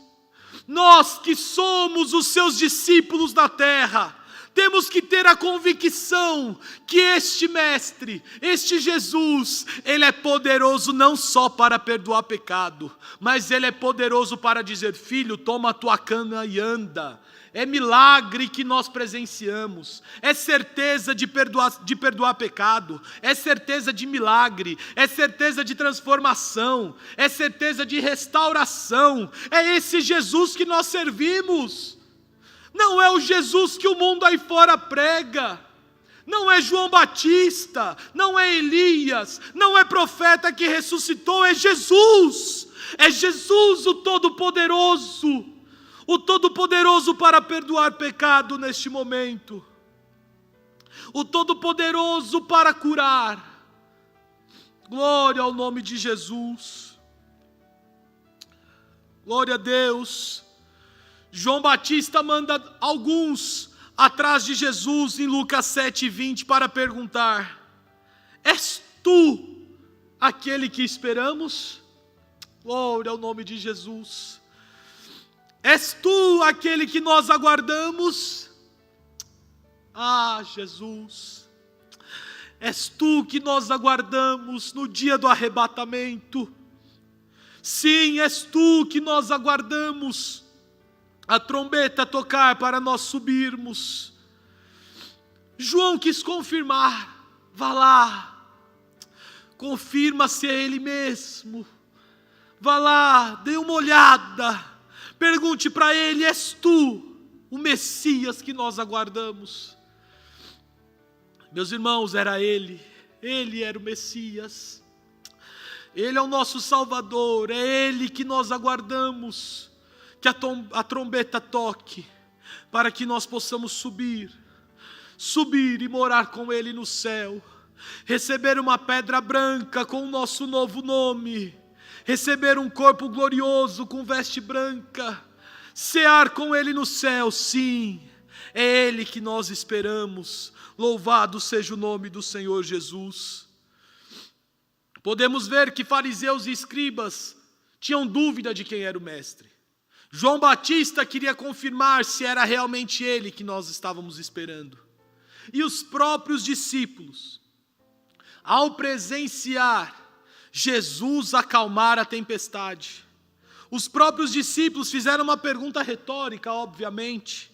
Nós que somos os seus discípulos na terra, temos que ter a convicção que este Mestre, este Jesus, Ele é poderoso não só para perdoar pecado, mas Ele é poderoso para dizer: filho, toma a tua cama e anda. É milagre que nós presenciamos, é certeza de perdoar pecado, é certeza de milagre, é certeza de transformação, é certeza de restauração. É esse Jesus que nós servimos. Não é o Jesus que o mundo aí fora prega, não é João Batista, não é Elias, não é profeta que ressuscitou, é Jesus o Todo-Poderoso para perdoar pecado neste momento, o Todo-Poderoso para curar. Glória ao nome de Jesus, glória a Deus. João Batista manda alguns atrás de Jesus em Lucas 7:20 para perguntar: és tu aquele que esperamos? Glória ao nome de Jesus. És tu aquele que nós aguardamos? Ah, Jesus, és tu que nós aguardamos no dia do arrebatamento. Sim, és tu que nós aguardamos a trombeta tocar para nós subirmos. João quis confirmar: vá lá, confirma se é ele mesmo, vá lá, dê uma olhada, pergunte para ele: és tu o Messias que nós aguardamos? Meus irmãos, era ele era o Messias, ele é o nosso Salvador, é ele que nós aguardamos. Que a trombeta toque, para que nós possamos subir e morar com Ele no céu, receber uma pedra branca com o nosso novo nome, receber um corpo glorioso com veste branca, cear com Ele no céu. Sim, é Ele que nós esperamos. Louvado seja o nome do Senhor Jesus. Podemos ver que fariseus e escribas tinham dúvida de quem era o Mestre. João Batista queria confirmar se era realmente ele que nós estávamos esperando. E os próprios discípulos, ao presenciar Jesus acalmar a tempestade, os próprios discípulos fizeram uma pergunta retórica, obviamente: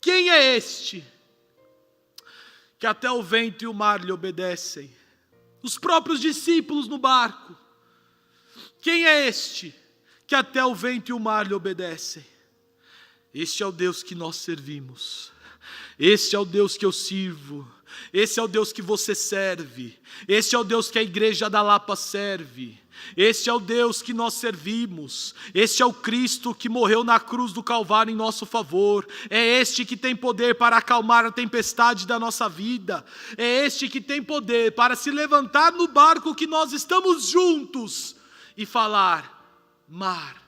quem é este que até o vento e o mar lhe obedecem? Os próprios discípulos no barco: quem é este que até o vento e o mar lhe obedecem? Este é o Deus que nós servimos, este é o Deus que eu sirvo, esse é o Deus que você serve, este é o Deus que a igreja da Lapa serve, este é o Deus que nós servimos, este é o Cristo que morreu na cruz do Calvário em nosso favor, é este que tem poder para acalmar a tempestade da nossa vida, é este que tem poder para se levantar no barco que nós estamos juntos e falar: mar,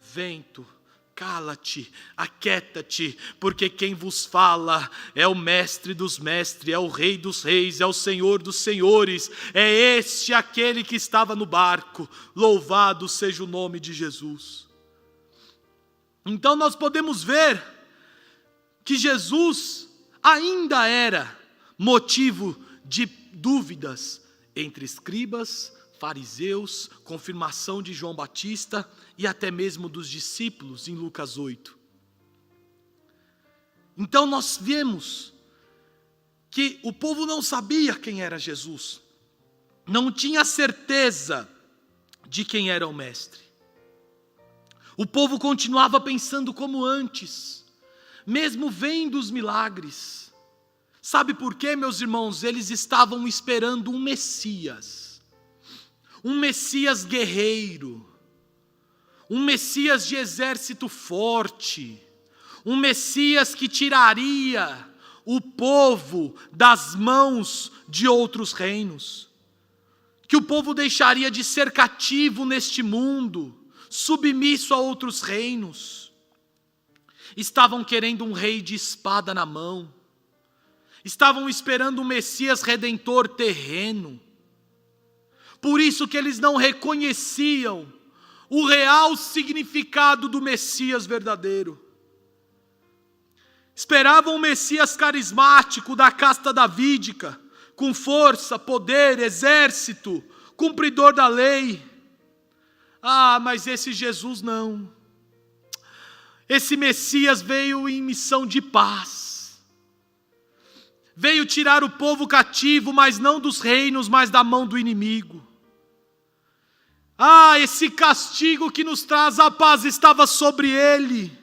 vento, cala-te, aquieta-te, porque quem vos fala é o Mestre dos mestres, é o Rei dos reis, é o Senhor dos senhores, é este aquele que estava no barco. Louvado seja o nome de Jesus. Então nós podemos ver que Jesus ainda era motivo de dúvidas entre escribas, fariseus, confirmação de João Batista e até mesmo dos discípulos em Lucas 8. Então nós vemos que o povo não sabia quem era Jesus, não tinha certeza de quem era o Mestre. O povo continuava pensando como antes, mesmo vendo os milagres. Sabe por quê, meus irmãos? Eles estavam esperando um Messias guerreiro, um Messias de exército forte, um Messias que tiraria o povo das mãos de outros reinos, que o povo deixaria de ser cativo neste mundo, submisso a outros reinos. estavam querendo um rei de espada na mão, estavam esperando um Messias redentor terreno. Por isso que eles não reconheciam o real significado do Messias verdadeiro. Esperavam um Messias carismático da casta davídica, com força, poder, exército, cumpridor da lei. Mas esse Jesus não. Esse Messias veio em missão de paz. Veio tirar o povo cativo, mas não dos reinos, mas da mão do inimigo. Esse castigo que nos traz a paz estava sobre ele.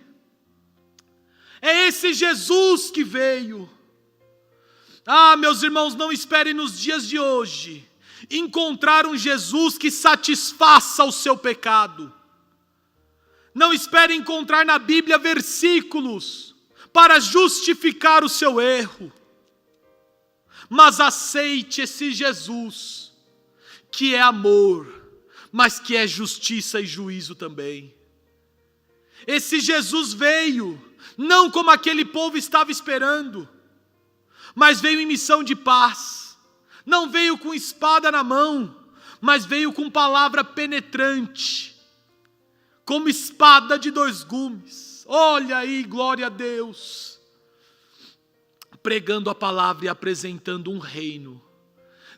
É esse Jesus que veio. Meus irmãos, não esperem nos dias de hoje encontrar um Jesus que satisfaça o seu pecado. Não esperem encontrar na Bíblia versículos para justificar o seu erro. Mas aceite esse Jesus, que é amor, mas que é justiça e juízo também. Esse Jesus veio, não como aquele povo estava esperando, mas veio em missão de paz. Não veio com espada na mão, mas veio com palavra penetrante, como espada de 2 gumes. Olha aí, glória a Deus. Pregando a palavra e apresentando um reino.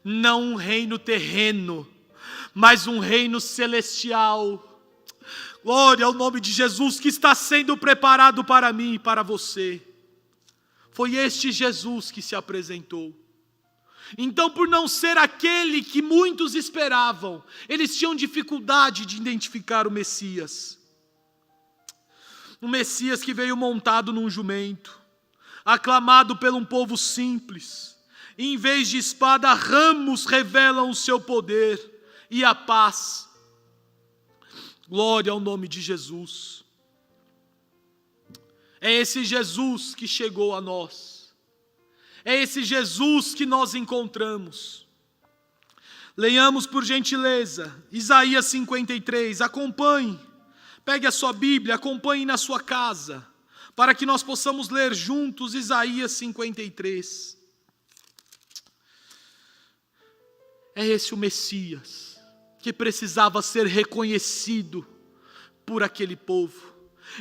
Não um reino terreno, mas um reino celestial. Glória ao nome de Jesus, que está sendo preparado para mim e para você. Foi este Jesus que se apresentou. Então, por não ser aquele que muitos esperavam, eles tinham dificuldade de identificar o Messias. Um Messias que veio montado num jumento, aclamado por um povo simples. E em vez de espada, ramos revelam o seu poder e a paz. Glória ao nome de Jesus. É esse Jesus que chegou a nós. É esse Jesus que nós encontramos. Leiamos por gentileza, Isaías 53, acompanhe. Pegue a sua Bíblia, acompanhe na sua casa, para que nós possamos ler juntos Isaías 53. É esse o Messias que precisava ser reconhecido por aquele povo.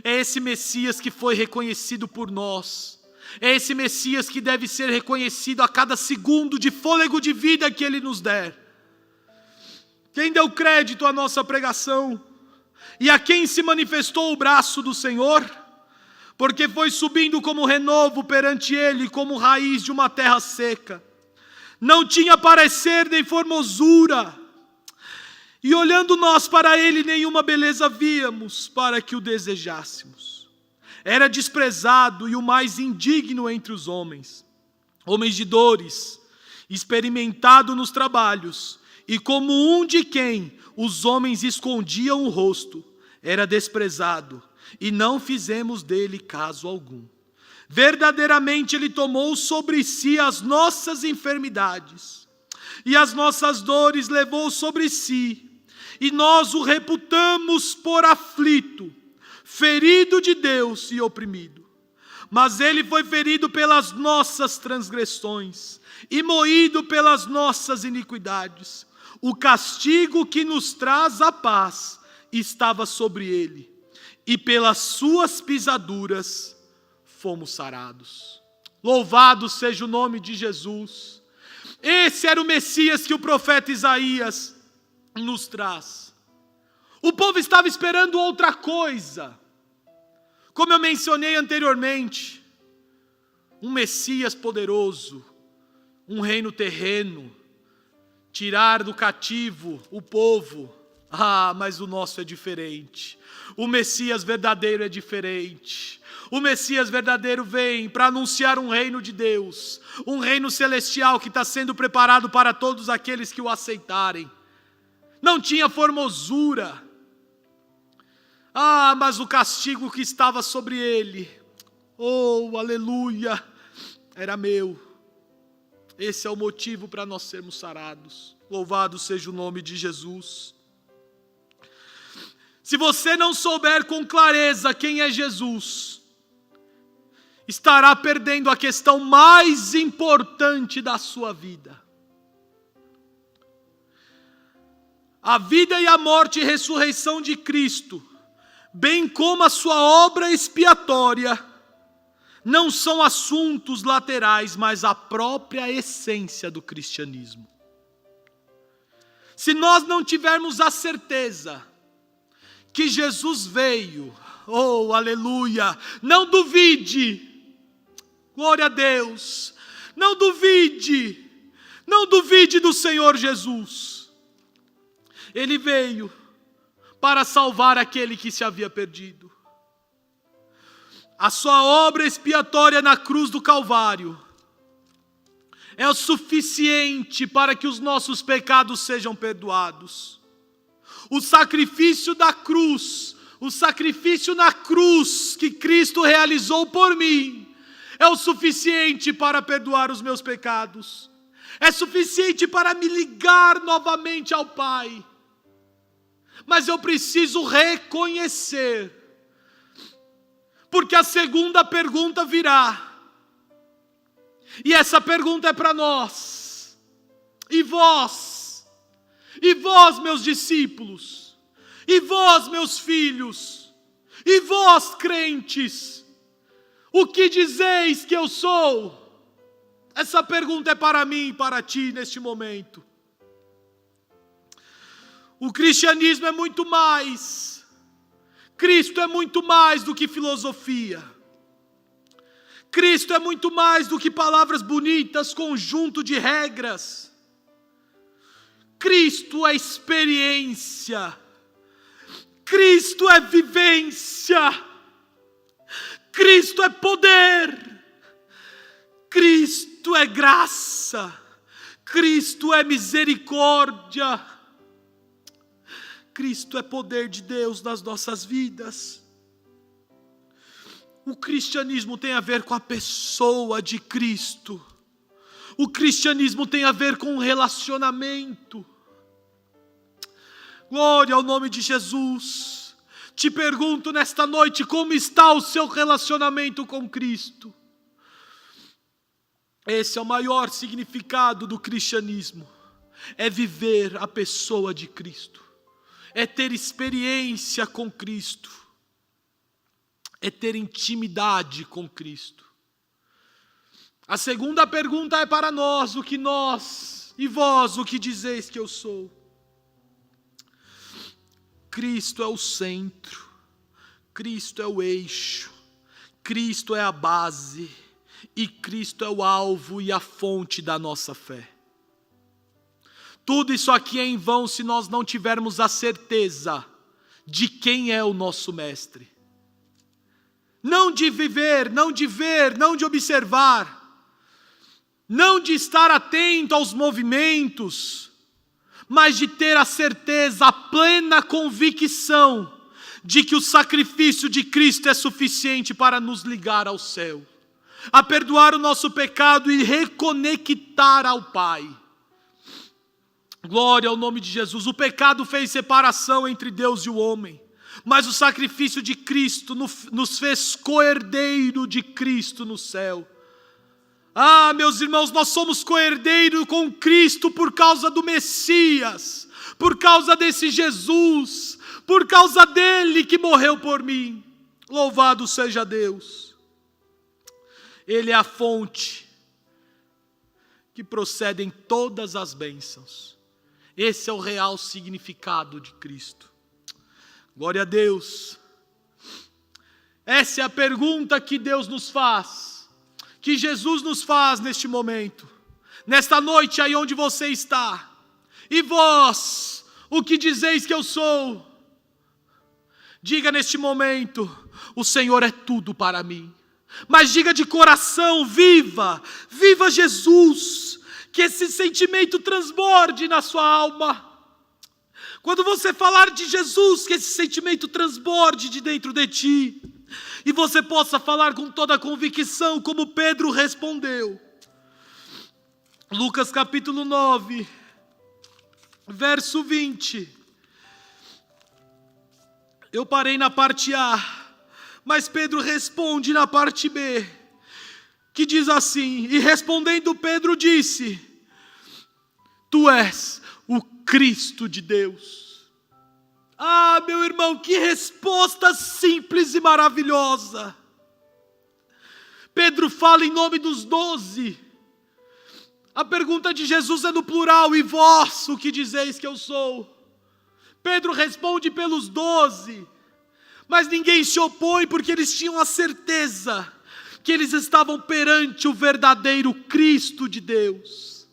É esse Messias que foi reconhecido por nós. É esse Messias que deve ser reconhecido a cada segundo de fôlego de vida que Ele nos der. Quem deu crédito à nossa pregação? E a quem se manifestou o braço do Senhor? Porque foi subindo como renovo perante Ele, como raiz de uma terra seca. Não tinha parecer nem formosura. E olhando nós para Ele, nenhuma beleza víamos para que o desejássemos. Era desprezado e o mais indigno entre os homens. Homens de dores, experimentado nos trabalhos, e como um de quem os homens escondiam o rosto, era desprezado, e não fizemos dele caso algum. Verdadeiramente Ele tomou sobre si as nossas enfermidades, e as nossas dores levou sobre si, e nós o reputamos por aflito, ferido de Deus e oprimido. Mas Ele foi ferido pelas nossas transgressões, e moído pelas nossas iniquidades. O castigo que nos traz a paz estava sobre Ele, e pelas suas pisaduras fomos sarados. Louvado seja o nome de Jesus. Esse era o Messias que o profeta Isaías nos traz. O povo estava esperando outra coisa. Como eu mencionei anteriormente, um Messias poderoso, um reino terreno, tirar do cativo o povo. Mas o nosso é diferente. O Messias verdadeiro é diferente. O Messias verdadeiro vem para anunciar um reino de Deus, um reino celestial que está sendo preparado para todos aqueles que o aceitarem. Não tinha formosura. Mas o castigo que estava sobre ele, aleluia, era meu. Esse é o motivo para nós sermos sarados. Louvado seja o nome de Jesus. Se você não souber com clareza quem é Jesus, estará perdendo a questão mais importante da sua vida. A vida e a morte e ressurreição de Cristo, bem como a sua obra expiatória, não são assuntos laterais, mas a própria essência do cristianismo. Se nós não tivermos a certeza que Jesus veio, oh, aleluia, não duvide, glória a Deus, não duvide do Senhor Jesus. Ele veio para salvar aquele que se havia perdido. A sua obra expiatória na cruz do Calvário é o suficiente para que os nossos pecados sejam perdoados. O sacrifício da cruz, o sacrifício na cruz que Cristo realizou por mim, é o suficiente para perdoar os meus pecados. É suficiente para me ligar novamente ao Pai. Mas eu preciso reconhecer, porque a segunda pergunta virá. E essa pergunta é para nós. E vós, meus discípulos, e vós, meus filhos, e vós, crentes, o que dizeis que eu sou? Essa pergunta é para mim e para ti neste momento. O cristianismo é muito mais. Cristo é muito mais do que filosofia. Cristo é muito mais do que palavras bonitas, conjunto de regras. Cristo é experiência. Cristo é vivência. Cristo é poder. Cristo é graça. Cristo é misericórdia. Cristo é poder de Deus nas nossas vidas. O cristianismo tem a ver com a pessoa de Cristo. O cristianismo tem a ver com o relacionamento. Glória ao nome de Jesus. Te pergunto nesta noite, como está o seu relacionamento com Cristo? Esse é o maior significado do cristianismo. É viver a pessoa de Cristo. É ter experiência com Cristo. É ter intimidade com Cristo. A segunda pergunta é para nós: o que nós e vós, o que dizeis que eu sou? Cristo é o centro, Cristo é o eixo, Cristo é a base, e Cristo é o alvo e a fonte da nossa fé. Tudo isso aqui é em vão se nós não tivermos a certeza de quem é o nosso mestre. Não de viver, não de ver, não de observar, não de estar atento aos movimentos, mas de ter a certeza, a plena convicção de que o sacrifício de Cristo é suficiente para nos ligar ao céu, a perdoar o nosso pecado e reconectar ao Pai. Glória ao nome de Jesus. O pecado fez separação entre Deus e o homem, mas o sacrifício de Cristo nos fez co-herdeiro de Cristo no céu. Ah, meus irmãos, nós somos co-herdeiros com Cristo por causa do Messias, por causa desse Jesus, por causa dele que morreu por mim. Louvado seja Deus. Ele é a fonte que procedem todas as bênçãos. Esse é o real significado de Cristo. Glória a Deus. Essa é a pergunta que Deus nos faz, que Jesus nos faz neste momento, nesta noite aí onde você está. E vós, o que dizeis que eu sou? Diga neste momento: o Senhor é tudo para mim. Mas diga de coração: viva Jesus. Que esse sentimento transborde na sua alma. Quando você falar de Jesus, que esse sentimento transborde de dentro de ti. E você possa falar com toda a convicção, como Pedro respondeu. Lucas capítulo 9, verso 20. Eu parei na parte A, mas Pedro responde na parte B. que diz assim: e respondendo Pedro disse: Tu és o Cristo de Deus. Ah, meu irmão, que resposta simples e maravilhosa. Pedro fala em nome dos 12. A pergunta de Jesus é no plural: e vós, o que dizeis que eu sou? Pedro responde pelos 12, mas ninguém se opõe, porque eles tinham a certeza que eles estavam perante o verdadeiro Cristo de Deus.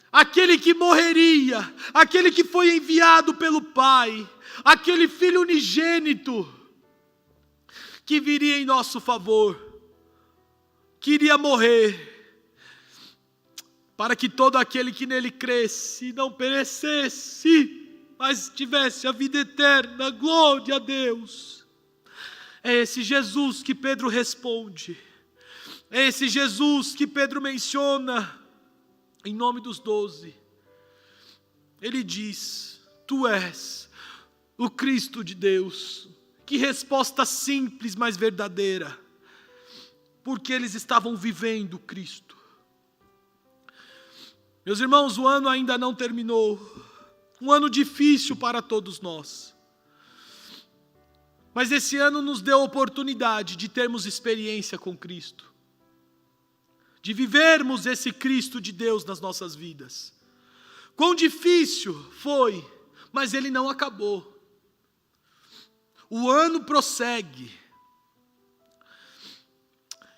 Aquele que morreria, aquele que foi enviado pelo Pai, aquele Filho unigênito, que viria em nosso favor, que iria morrer, para que todo aquele que nele cresce não perecesse, mas tivesse a vida eterna. Glória a Deus. É esse Jesus que Pedro responde, é esse Jesus que Pedro menciona em nome dos 12. Ele diz: Tu és o Cristo de Deus. Que resposta simples, mas verdadeira, porque eles estavam vivendo Cristo. Meus irmãos, o ano ainda não terminou, um ano difícil para todos nós, mas esse ano nos deu a oportunidade de termos experiência com Cristo, de vivermos esse Cristo de Deus nas nossas vidas. Quão difícil foi, mas ele não acabou. O ano prossegue.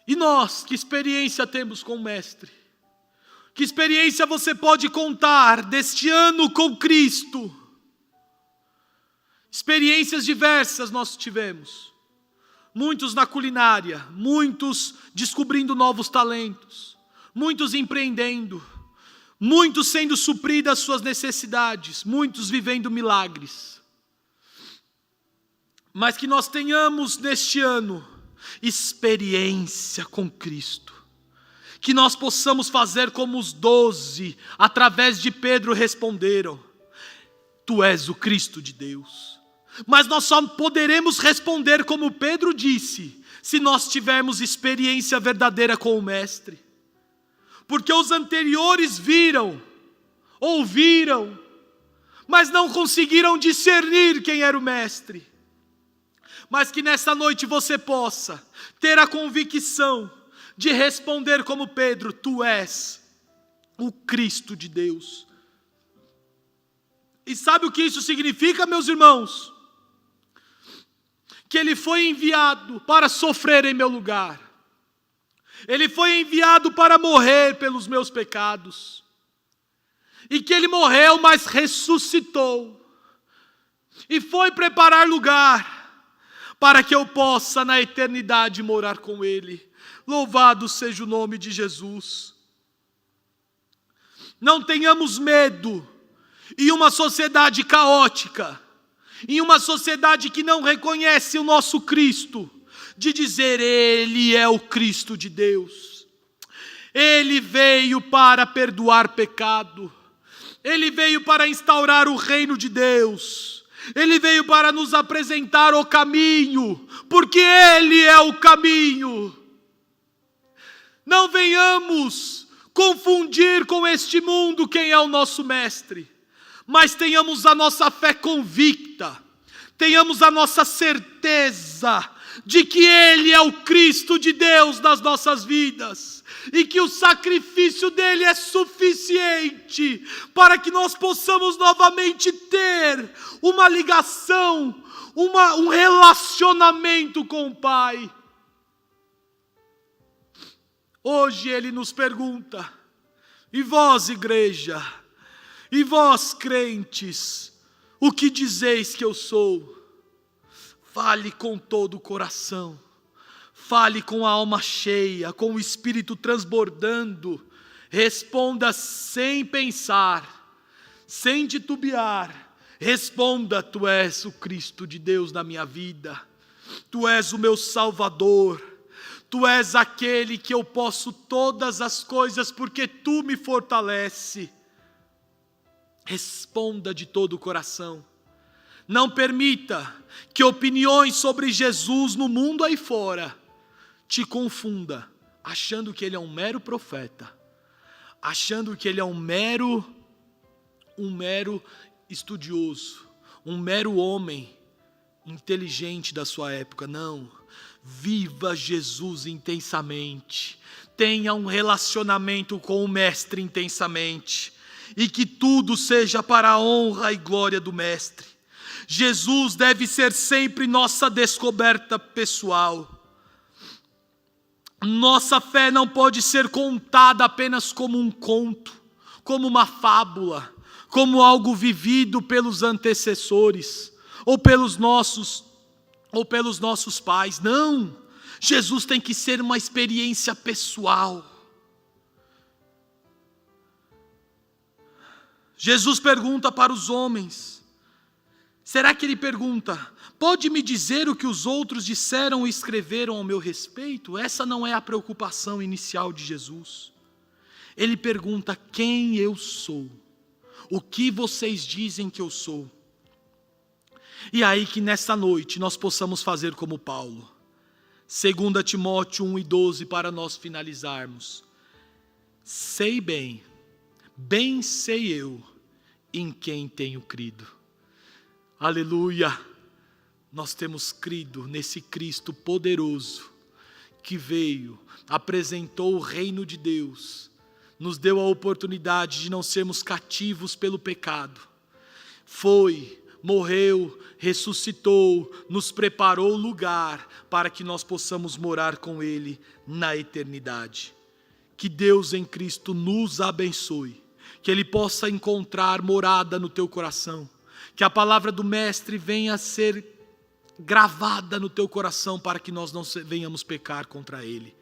E nós, que experiência temos com o Mestre? Que experiência você pode contar deste ano com Cristo? Experiências diversas nós tivemos. Muitos na culinária, muitos descobrindo novos talentos, muitos empreendendo, muitos sendo supridas suas necessidades, muitos vivendo milagres. Mas que nós tenhamos neste ano experiência com Cristo. Que nós possamos fazer como os 12, através de Pedro, responderam: Tu és o Cristo de Deus. Mas nós só poderemos responder como Pedro disse, se nós tivermos experiência verdadeira com o Mestre. Porque os anteriores viram, ouviram, mas não conseguiram discernir quem era o Mestre. Mas que nessa noite você possa ter a convicção de responder como Pedro: Tu és o Cristo de Deus. E sabe o que isso significa, meus irmãos? Que ele foi enviado para sofrer em meu lugar. Ele foi enviado para morrer pelos meus pecados. E que ele morreu, mas ressuscitou. E foi preparar lugar para que eu possa na eternidade morar com ele. Louvado seja o nome de Jesus. Não tenhamos medo em uma sociedade caótica, em uma sociedade que não reconhece o nosso Cristo, de dizer: Ele é o Cristo de Deus. Ele veio para perdoar pecado. Ele veio para instaurar o reino de Deus. Ele veio para nos apresentar o caminho, porque Ele é o caminho. Não venhamos confundir com este mundo quem é o nosso Mestre, mas tenhamos a nossa fé convicta, tenhamos a nossa certeza de que Ele é o Cristo de Deus nas nossas vidas, e que o sacrifício dele é suficiente para que nós possamos novamente ter uma ligação, um relacionamento com o Pai. Hoje ele nos pergunta: e vós, igreja, e vós, crentes, o que dizeis que eu sou? Fale com todo o coração, fale com a alma cheia, com o espírito transbordando, responda sem pensar, sem titubear, responda: Tu és o Cristo de Deus na minha vida, Tu és o meu Salvador, Tu és aquele que eu posso todas as coisas porque Tu me fortalece. Responda de todo o coração. Não permita que opiniões sobre Jesus no mundo aí fora te confunda, achando que ele é um mero profeta, achando que ele é um mero estudioso, um mero homem inteligente da sua época. Não, viva Jesus intensamente, tenha um relacionamento com o Mestre intensamente, e que tudo seja para a honra e glória do Mestre. Jesus deve ser sempre nossa descoberta pessoal. Nossa fé não pode ser contada apenas como um conto, como uma fábula, como algo vivido pelos antecessores, ou pelos nossos pais. Não, Jesus tem que ser uma experiência pessoal. Jesus pergunta para os homens, será que ele pergunta, pode me dizer o que os outros disseram e escreveram ao meu respeito? Essa não é a preocupação inicial de Jesus. Ele pergunta quem eu sou, o que vocês dizem que eu sou. E aí que nessa noite nós possamos fazer como Paulo. 2 Timóteo 1:12 para nós finalizarmos. Sei bem sei eu em quem tenho crido. Aleluia! Nós temos crido nesse Cristo poderoso, que veio, apresentou o reino de Deus, nos deu a oportunidade de não sermos cativos pelo pecado. Foi, morreu, ressuscitou, nos preparou lugar para que nós possamos morar com Ele na eternidade. Que Deus em Cristo nos abençoe, que Ele possa encontrar morada no teu coração, que a palavra do Mestre venha a ser gravada no teu coração para que nós não venhamos pecar contra Ele.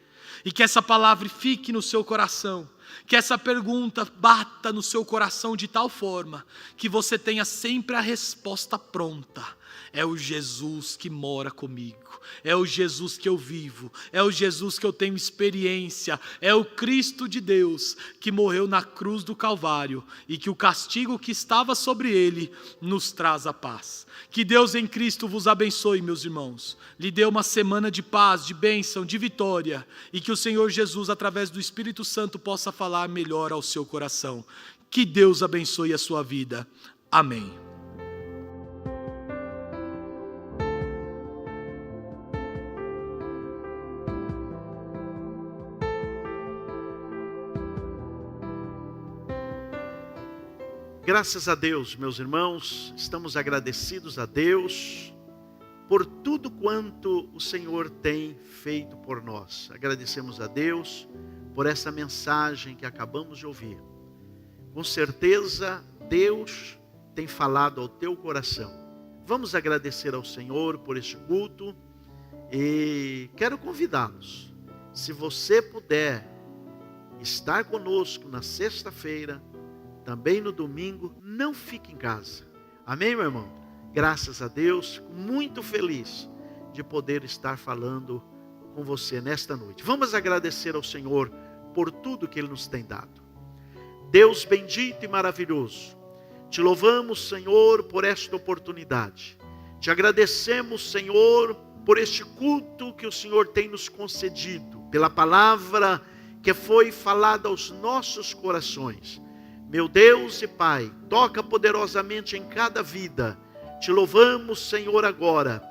E que essa palavra fique no seu coração, que essa pergunta bata no seu coração de tal forma que você tenha sempre a resposta pronta. É o Jesus que mora comigo, é o Jesus que eu vivo, é o Jesus que eu tenho experiência, é o Cristo de Deus que morreu na cruz do Calvário e que o castigo que estava sobre ele nos traz a paz. Que Deus em Cristo vos abençoe, meus irmãos, lhe dê uma semana de paz, de bênção, de vitória, e que o Senhor Jesus, através do Espírito Santo, possa falar melhor ao seu coração. Que Deus abençoe a sua vida. Amém. Graças a Deus, meus irmãos, estamos agradecidos a Deus por tudo quanto o Senhor tem feito por nós. Agradecemos a Deus por essa mensagem que acabamos de ouvir. Com certeza, Deus tem falado ao teu coração. Vamos agradecer ao Senhor por este culto e quero convidá-los. Se você puder estar conosco na sexta-feira, também no domingo, não fique em casa. Amém, meu irmão? Graças a Deus, muito feliz de poder estar falando com você nesta noite. Vamos agradecer ao Senhor por tudo que Ele nos tem dado. Deus bendito e maravilhoso, te louvamos, Senhor, por esta oportunidade. Te agradecemos, Senhor, por este culto que o Senhor tem nos concedido, pela palavra que foi falada aos nossos corações. Meu Deus e Pai, toca poderosamente em cada vida. Te louvamos, Senhor, agora.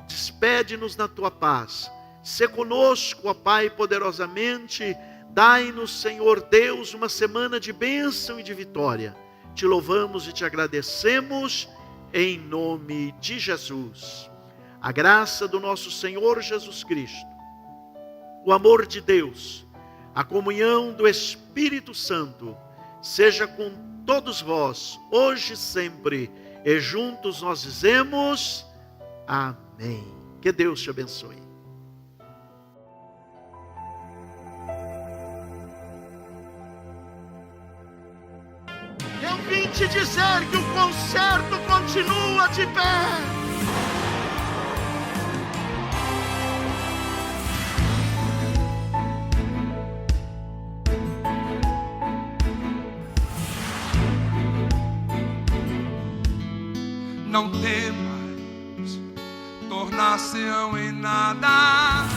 Despede-nos na Tua paz. Sê conosco, ó Pai, poderosamente. Dai-nos, Senhor Deus, uma semana de bênção e de vitória. Te louvamos e te agradecemos em nome de Jesus. A graça do nosso Senhor Jesus Cristo, o amor de Deus, a comunhão do Espírito Santo, seja com todos vós, hoje e sempre, e juntos nós dizemos, amém. Que Deus te abençoe. Eu vim te dizer que o concerto continua de pé. Não temas tornar-se-ão em nada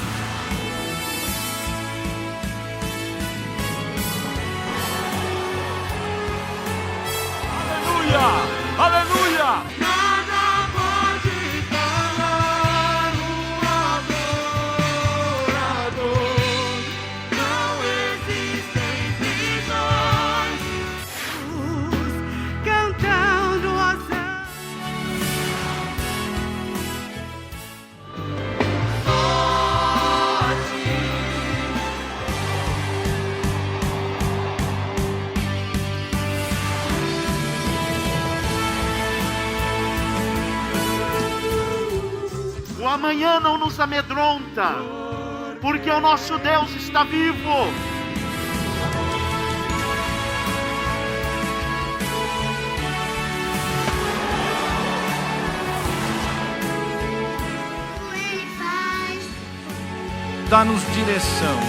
amanhã não nos amedronta, porque o nosso Deus está vivo. Dá-nos direção.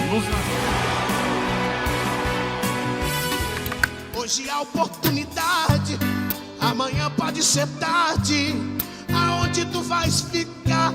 Hoje há oportunidade, amanhã pode ser tarde. Aonde tu vais ficar?